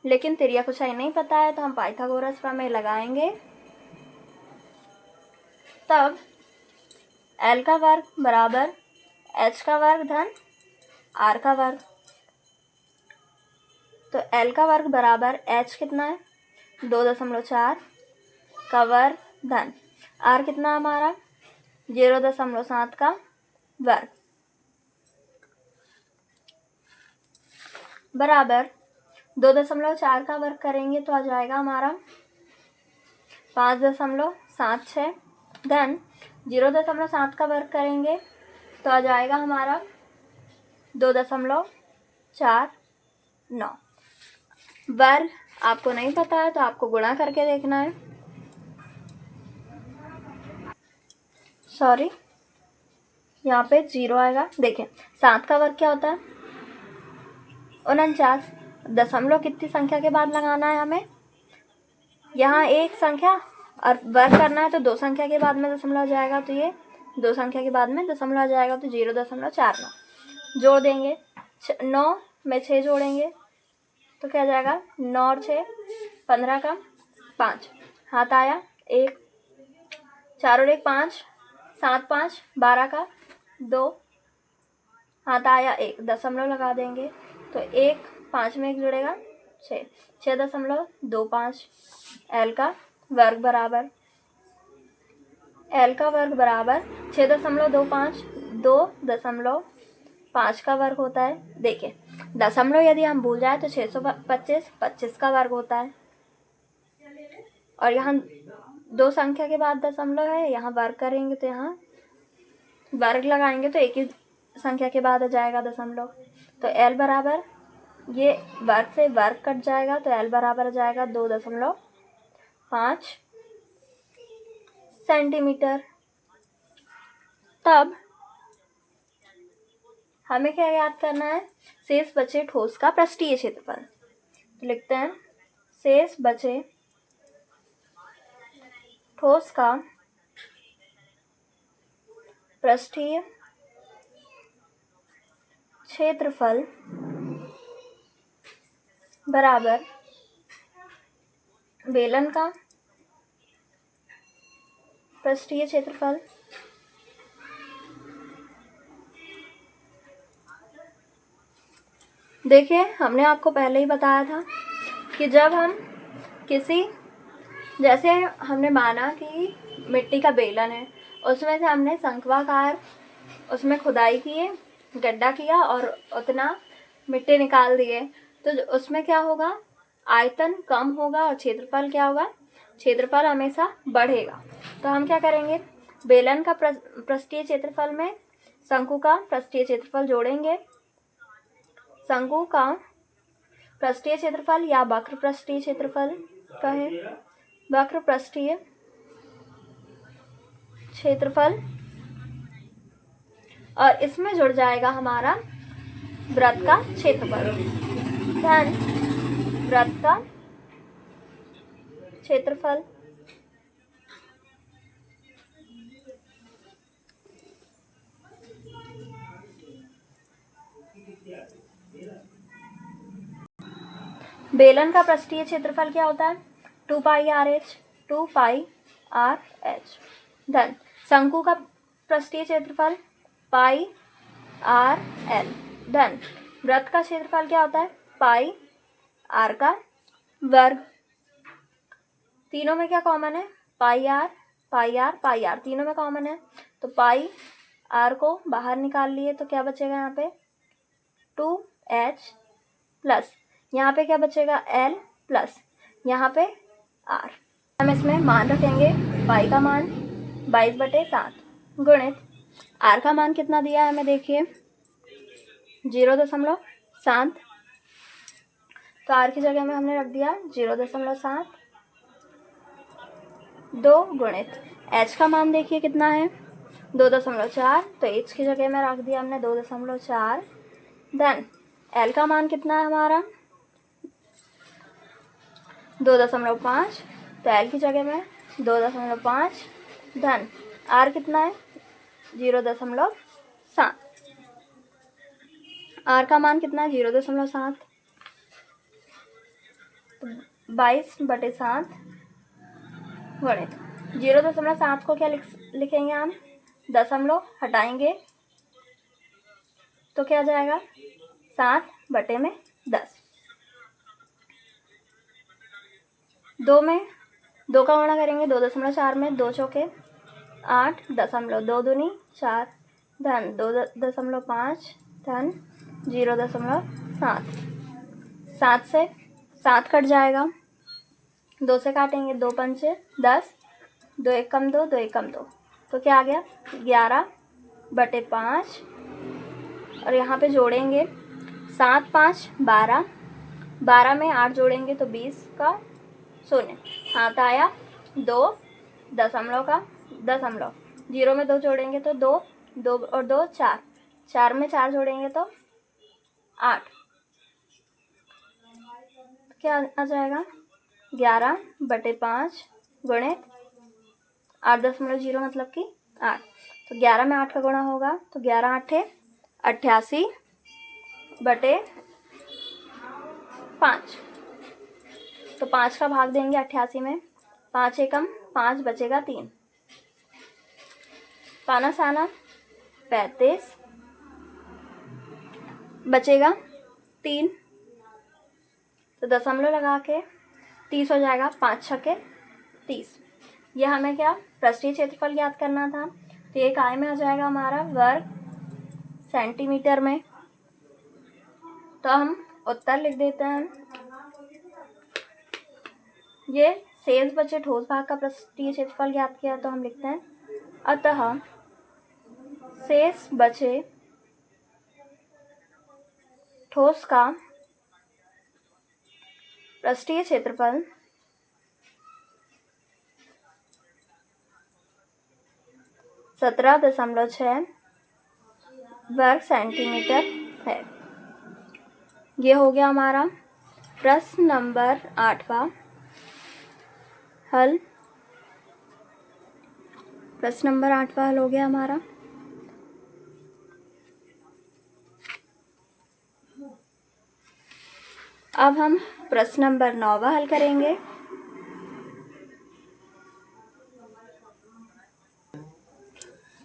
लेकिन तिर्यक ऊंचाई नहीं पता है, तो हम पाइथागोरस प्रमेय लगाएंगे। तब L का वर्ग बराबर h का वर्ग धन r का वर्ग। तो L का वर्ग बराबर h कितना है, 2.4 का वर्ग धन r कितना हमारा, 0.7 का वर्ग, बराबर 2.4 का वर्ग करेंगे तो आ जाएगा हमारा 5.76 धन 0.7 का वर्ग करेंगे तो आ जाएगा हमारा 2.49। वर्ग आपको नहीं पता है तो आपको गुणा करके देखना है। सॉरी, यहाँ पे 0 आएगा। देखें, 7 का वर्ग क्या होता है, 49। दशमलव कितनी संख्या के बाद लगाना है हमें, यहाँ एक संख्या, और वर्ग करना है तो 2 संख्या के बाद में दशमलव आ जाएगा, तो ये 2 संख्या के बाद में दशमलव आ जाएगा, तो 0.49 जोड़ देंगे। 9 में 6 जोड़ेंगे तो क्या जाएगा, 9 और 6 15 का 5, हाथ आया 1, 4 और 1 5, 7 5 12 का 2, हाथ आया 1, दशमलव लगा देंगे तो 1 5 में 1 जुड़ेगा 6, 6.25। L का वर्ग बराबर 6.25, 2.5 का वर्ग होता है। देखिए, दशमलव यदि हम भूल जाए तो 625 का वर्ग होता है, और यहाँ 2 संख्या के बाद दशमलव है, यहाँ वर्ग करेंगे तो यहाँ वर्ग लगाएंगे तो एक ही संख्या के बाद आ जाएगा दशमलव। तो L बराबर, ये वर्ग से वर्ग कट जाएगा तो L बराबर आ जाएगा 2.5 सेंटीमीटर। तब हमें क्या याद करना है, शेष बचे ठोस का पृष्ठीय क्षेत्रफल। तो लिखते हैं, शेष बचे ठोस का पृष्ठीय क्षेत्रफल बराबर बेलन का पृष्ठीय क्षेत्रफल देखिए, हमने आपको पहले ही बताया था कि जब हम किसी, जैसे हमने माना कि मिट्टी का बेलन है, उसमें से हमने शंक्वाकार उसमें खुदाई किए, गड्ढा किया और उतना मिट्टी निकाल दिए, तो उसमें क्या होगा, आयतन कम होगा और क्षेत्रफल क्या होगा, क्षेत्रफल हमेशा बढ़ेगा। तो हम क्या करेंगे, बेलन का पृष्ठीय क्षेत्रफल में शंकु का पृष्ठीय क्षेत्रफल जोड़ेंगे। शंकु का पृष्ठीय क्षेत्रफल या वक्र पृष्ठीय क्षेत्रफल कहे, वक्र पृष्ठीय क्षेत्रफल, और इसमें जुड़ जाएगा हमारा वृत्त का क्षेत्रफल, धन वृत्त का क्षेत्रफल। बेलन का पृष्ठीय क्षेत्रफल क्या होता है, 2 पाई आर एच, 2 पाई आर एच, धन शंकु का पृष्ठीय क्षेत्रफल पाई आर एल, धन वृत्त का क्षेत्रफल क्या होता है, पाई आर का वर्ग। तीनों में क्या कॉमन है, pi r pi r pi r, तीनों में कॉमन है, तो पाई आर को बाहर निकाल लिए तो क्या बचेगा यहाँ पे 2h प्लस यहाँ पे क्या बचेगा l प्लस यहाँ पे r। हम इसमें मान रखेंगे, पाई का मान 22/7 गुणित r का मान कितना दिया है हमें, देखिए 0.7, तो r की जगह में हमने रख दिया 0.7, 2 गुणित h का मान देखिए कितना है 2.4, तो h की जगह में रख दिया हमने 2.4, धन l का मान कितना है हमारा 2.5, तो l की जगह में 2.5, धन r कितना है 0.7, r का मान कितना है 0.7, 22/7 गुणित 0.7 को क्या लिखेंगे हम, दशमलव हटाएंगे तो क्या आ जाएगा 7/10। 2 में 2 का गुणा करेंगे, 2.4 में 2 चौके 8, 2 दूनी 4, धन 2.5, धन 0.7, 7 से 7 कट जाएगा, 2 से काटेंगे, 2 पंचे 10, 2 एक कम 2, 2 एक कम 2, तो क्या आ गया 11/5, और यहाँ पे जोड़ेंगे 7 5 12, 12 में 8 जोड़ेंगे तो 20 का 0, हाथ आया 2 दशमलव का दशमलव, 0 में 2 जोड़ेंगे तो 2, 2 और 2 4, 4 में 4 जोड़ेंगे तो 8, क्या आ जाएगा 11/5 गुणित 8.0 मतलब कि 8, तो 11 में 8 का गुणा होगा तो 11 8 88/5, तो 5 का भाग देंगे 88 में, 5 एकम 5 बचेगा 3, पाना साना 35 बचेगा 3, तो दशमलव लगा के 30 हो जाएगा, 5 छक्के 30। यह हमें क्या पृष्ठीय क्षेत्रफल ज्ञात करना था, तो ये काय में आ जाएगा हमारा वर्ग सेंटीमीटर में। तो हम उत्तर लिख देते हैं, ये शेष बचे ठोस भाग का पृष्ठीय क्षेत्रफल ज्ञात किया, तो हम लिखते हैं अतः शेष बचे ठोस का पृष्ठीय क्षेत्रफल 17.6 वर्ग सेंटीमीटर है। ये हो गया हमारा प्रश्न नंबर 8वां हल। प्रश्न नंबर 8वां हल हो गया हमारा। अब हम प्रश्न नंबर 9वां हल करेंगे।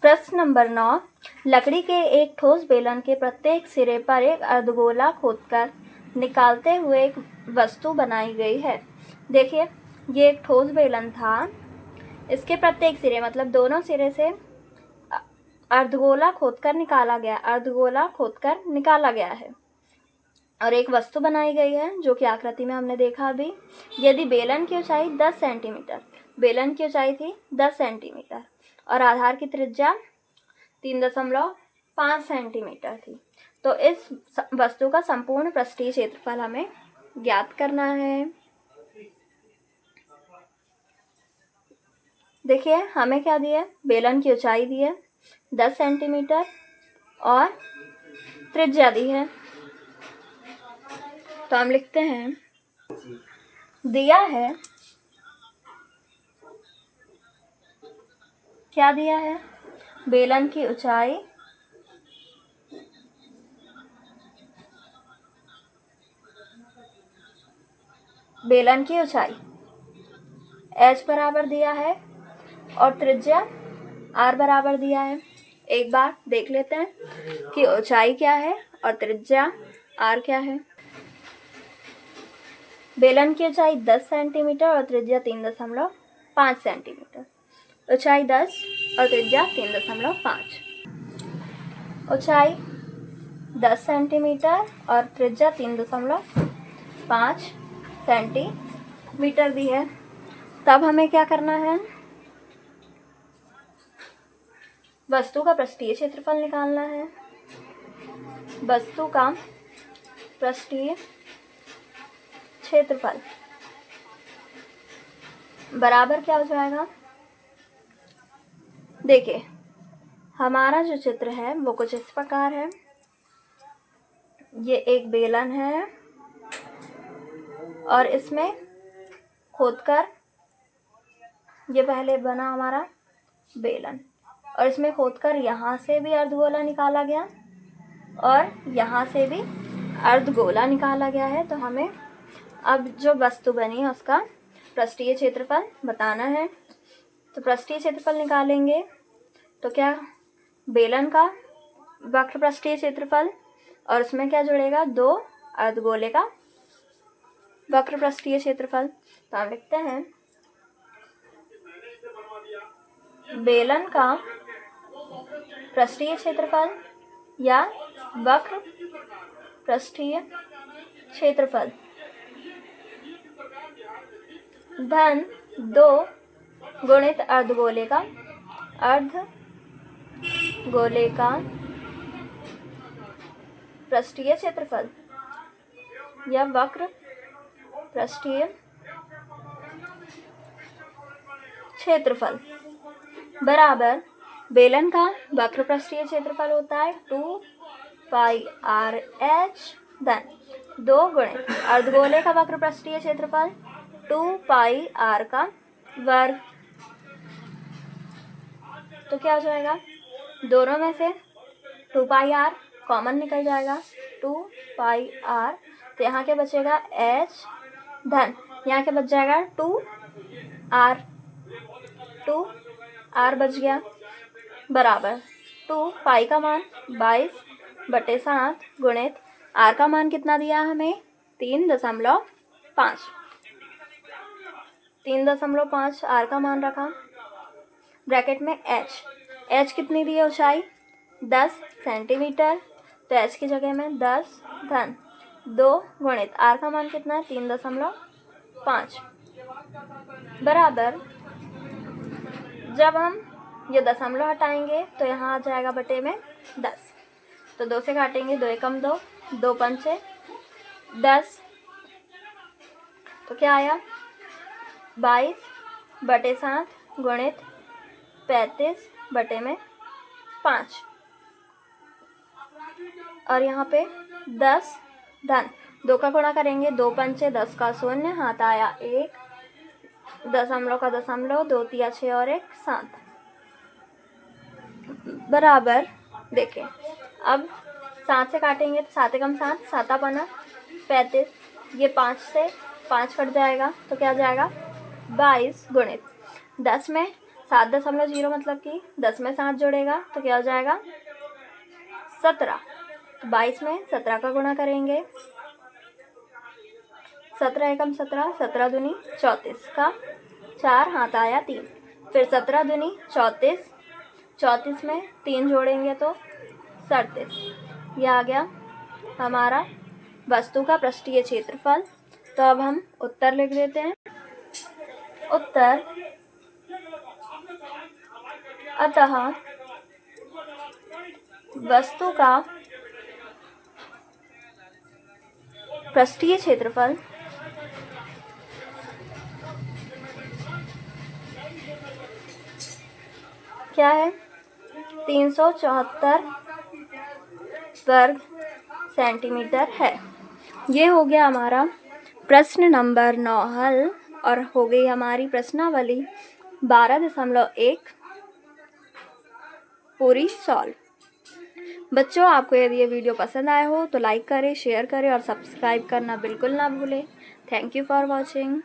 प्रश्न नंबर 9, लकड़ी के एक ठोस बेलन के प्रत्येक सिरे पर एक अर्धगोला खोदकर निकालते हुए एक वस्तु बनाई गई है। देखिए, ये एक ठोस बेलन था, इसके प्रत्येक सिरे मतलब दोनों सिरे से अर्धगोला खोदकर निकाला गया है और एक वस्तु बनाई गई है जो कि आकृति में हमने देखा अभी। यदि बेलन की ऊंचाई 10 सेंटीमीटर, बेलन की ऊंचाई थी 10 सेंटीमीटर और आधार की त्रिज्या 3.5 सेंटीमीटर थी, तो इस वस्तु का संपूर्ण पृष्ठीय क्षेत्रफल हमें ज्ञात करना है। देखिए हमें क्या दिया है, बेलन की ऊंचाई दी है 10 सेंटीमीटर और त्रिज्या दी है। तो हम लिखते हैं दिया है, क्या दिया है, बेलन की ऊंचाई h बराबर दिया है और त्रिज्या r बराबर दिया है। एक बार देख लेते हैं कि ऊंचाई क्या है और त्रिज्या r क्या है। बेलन की ऊंचाई 10 सेंटीमीटर और त्रिज्या 3.5 सेंटीमीटर। ऊंचाई 10 और त्रिज्या 3.5। ऊंचाई 10 सेंटीमीटर और त्रिज्या 3.5 सेंटीमीटर दी है। तब हमें क्या करना है, वस्तु का पृष्ठीय क्षेत्रफल निकालना है। वस्तु का पृष्ठीय क्षेत्रफल बराबर क्या हो जाएगा, देखिए हमारा जो चित्र है वो कुछ इस प्रकार है। ये एक बेलन है और इसमें खोदकर, ये पहले बना हमारा बेलन और इसमें खोदकर यहाँ से भी अर्धगोला निकाला गया और यहाँ से भी अर्धगोला निकाला गया है। तो हमें अब जो वस्तु बनी है उसका पृष्ठीय क्षेत्रफल बताना है। तो पृष्ठीय क्षेत्रफल निकालेंगे तो क्या, बेलन का वक्र पृष्ठीय क्षेत्रफल और उसमें क्या जुड़ेगा, 2 अर्धगोले का वक्र पृष्ठीय क्षेत्रफल। तो हम लिखते हैं बेलन का पृष्ठीय क्षेत्रफल या वक्र पृष्ठीय क्षेत्रफल धन 2 गुणित अर्धगोले का पृष्ठीय क्षेत्रफल या वक्र पृष्ठीय क्षेत्रफल बराबर, बेलन का वक्र पृष्ठीय क्षेत्रफल होता है 2 पाई RH धन 2 गुणित अर्धगोले का वक्र पृष्ठीय क्षेत्रफल 2 पाई r का वर्ग। तो क्या हो जाएगा, दोनों में से 2 पाई r कॉमन निकल जाएगा, 2 पाई r। तो यहाँ क्या बचेगा, h धन यहाँ क्या बच जाएगा 2r बच गया बराबर 2 पाई का मान 22/7 गुणित r का मान कितना दिया हमें 3.5 r का मान रखा, ब्रैकेट में h कितनी दी है, ऊंचाई 10 सेंटीमीटर। तो h की जगह में 10 धन 2 गुणित r का मान कितना है 3.5 बराबर, जब हम ये दशमलव हटाएंगे तो यहाँ आ जाएगा बटे में 10। तो 2 से काटेंगे, 2 एकम 2, 2 पंचे 10। तो क्या आया 22/7 गुणित 35/5 और यहाँ पे 10 धन 2 का गुणा करेंगे, 2 पंचे 10 का 0, हाथ आया 1, दशमलव का दशमलव, 2 तिया 6 और 1 7 बराबर। देखें अब 7 से काटेंगे तो 7 एकम 7, 7 बना 35, ये 5 से 5 कट जाएगा तो क्या जाएगा 22 गुणित 10 में 7.0 मतलब कि 10 में 7 जोड़ेगा तो क्या हो जाएगा 17। 22 में 17 का गुणा करेंगे, 17 एकम 17, 17 दूनी 34 का 4, हाथ आया 3, फिर 17 दूनी 34 34 में 3 जोड़ेंगे तो 37। यह आ गया हमारा वस्तु का पृष्ठीय क्षेत्रफल। तो अब हम उत्तर लिख देते हैं। उत्तर अतः वस्तु का पृष्ठीय क्षेत्रफल क्या है? 374 वर्ग सेंटीमीटर है। ये हो गया हमारा प्रश्न नंबर 9 हल और हो गई हमारी प्रश्नावली 12.1 पूरी सॉल्व। बच्चों, आपको यदि ये वीडियो पसंद आया हो तो लाइक करें, शेयर करें और सब्सक्राइब करना बिल्कुल ना भूलें। Thank you for watching.